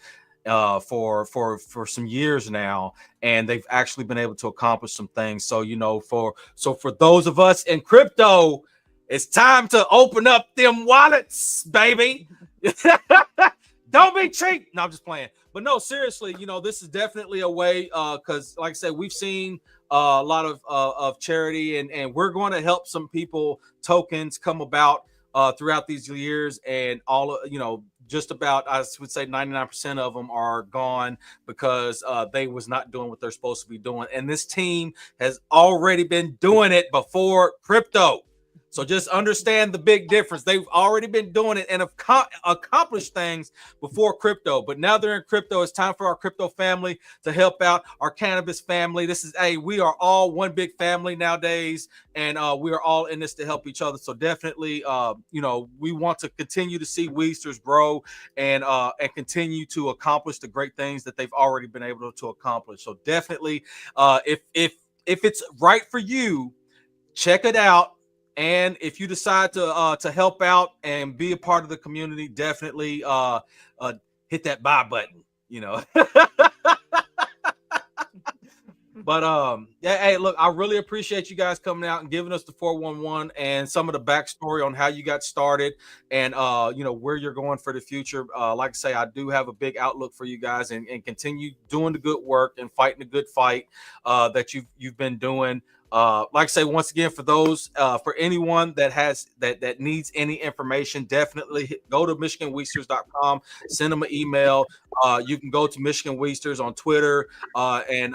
[SPEAKER 1] for some years now, and they've actually been able to accomplish some things. So for those of us in crypto, it's time to open up them wallets, baby. Don't be cheap. No, I'm just playing. But no, seriously, this is definitely a way, because like I said, we've seen a lot of charity, and we're going to help some people tokens come about throughout these years, and just about, I would say 99% of them are gone because they was not doing what they're supposed to be doing. And this team has already been doing it before crypto. So just understand the big difference. They've already been doing it and have accomplished things before crypto. But now they're in crypto. It's time for our crypto family to help out our cannabis family. We are all one big family nowadays, and we are all in this to help each other. So definitely, we want to continue to see Weedsters grow and continue to accomplish the great things that they've already been able to accomplish. So definitely, if it's right for you, check it out. And if you decide to help out and be a part of the community, definitely hit that buy button, But hey, look, I really appreciate you guys coming out and giving us the 411 and some of the backstory on how you got started and where you're going for the future. Like I say, I do have a big outlook for you guys, and continue doing the good work and fighting the good fight that you've been doing. Like I say, once again, for anyone that needs any information, definitely go to MichiganWeedsters.com, send them an email. You can go to Michigan Weedsters on Twitter and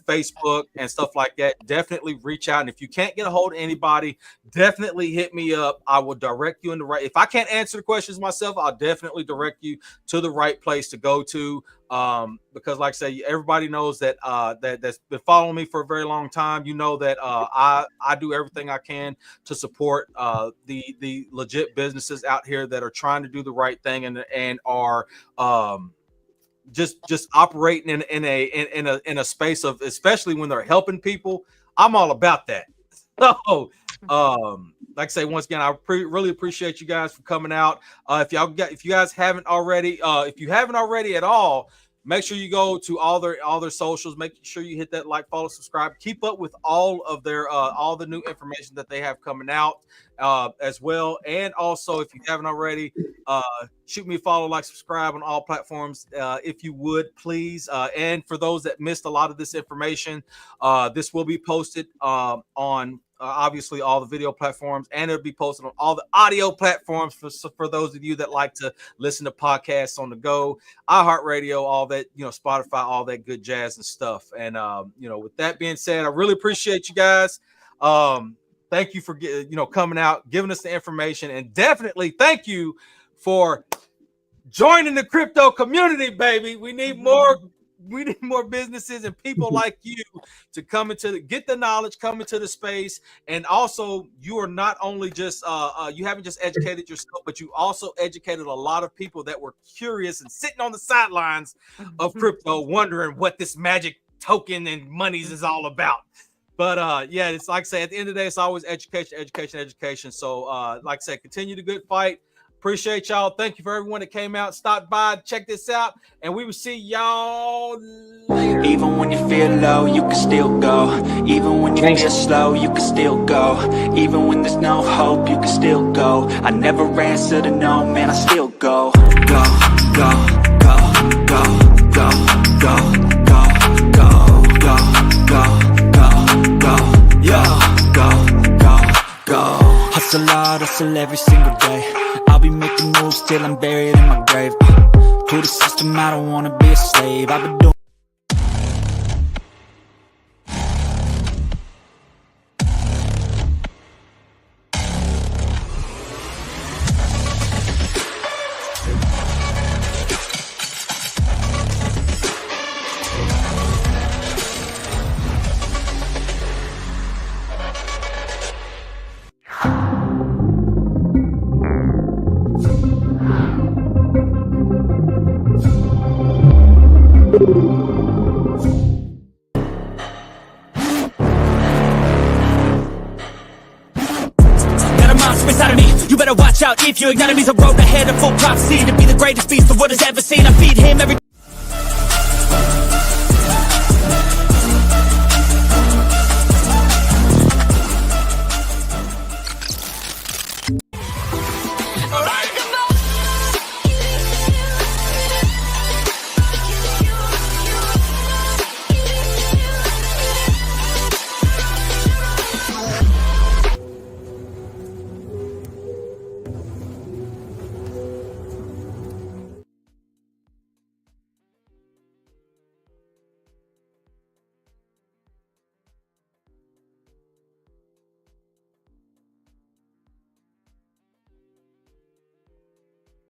[SPEAKER 1] Facebook and stuff like that. Definitely reach out. And if you can't get a hold of anybody, definitely hit me up. I will direct you in the right. If I can't answer the questions myself, I'll definitely direct you to the right place to go to. Because like I say, everybody knows that that's been following me for a very long time. That I do everything I can to support the legit businesses out here that are trying to do the right thing and are just operating in a space of, especially when they're helping people. I'm all about that. So like I say, once again, I really appreciate you guys for coming out. If you guys haven't already, if you haven't already at all, make sure you go to all their socials. Make sure you hit that like, follow, subscribe. Keep up with all of their all the new information that they have coming out as well. And also, if you haven't already, shoot me a follow, like, subscribe on all platforms if you would, please. And for those that missed a lot of this information, this will be posted on obviously all the video platforms, and it'll be posted on all the audio platforms for those of you that like to listen to podcasts on the go, iHeartRadio, all that, Spotify, all that good jazz and stuff. And with that being said, I really appreciate you guys. Thank you for coming out, giving us the information, and definitely thank you for joining the crypto community, baby. We need more businesses and people like you to come get the knowledge, come into the space. And also, you are not only just you haven't just educated yourself, but you also educated a lot of people that were curious and sitting on the sidelines of crypto, wondering what this magic token and monies is all about. But it's like I say, at the end of the day, it's always education. So like I said, continue the good fight. Appreciate y'all. Thank you for everyone that came out, stopped by, check this out, and we will see y'all later.
[SPEAKER 6] Even when you feel low, you can still go. Even when you feel slow, you can still go. Even when there's no hope, you can still go. I never answer to no, man, I still go. Go, go, go, go, go, go, go, go, go, go, go, go. Hustle hard, hustle every single day. I'll be making moves till I'm buried in my grave. To the system, I don't wanna be a slave. I've been doing watch out if you acknowledge me's a road ahead of full prophecy to be the greatest beast the world has ever seen. I feed him every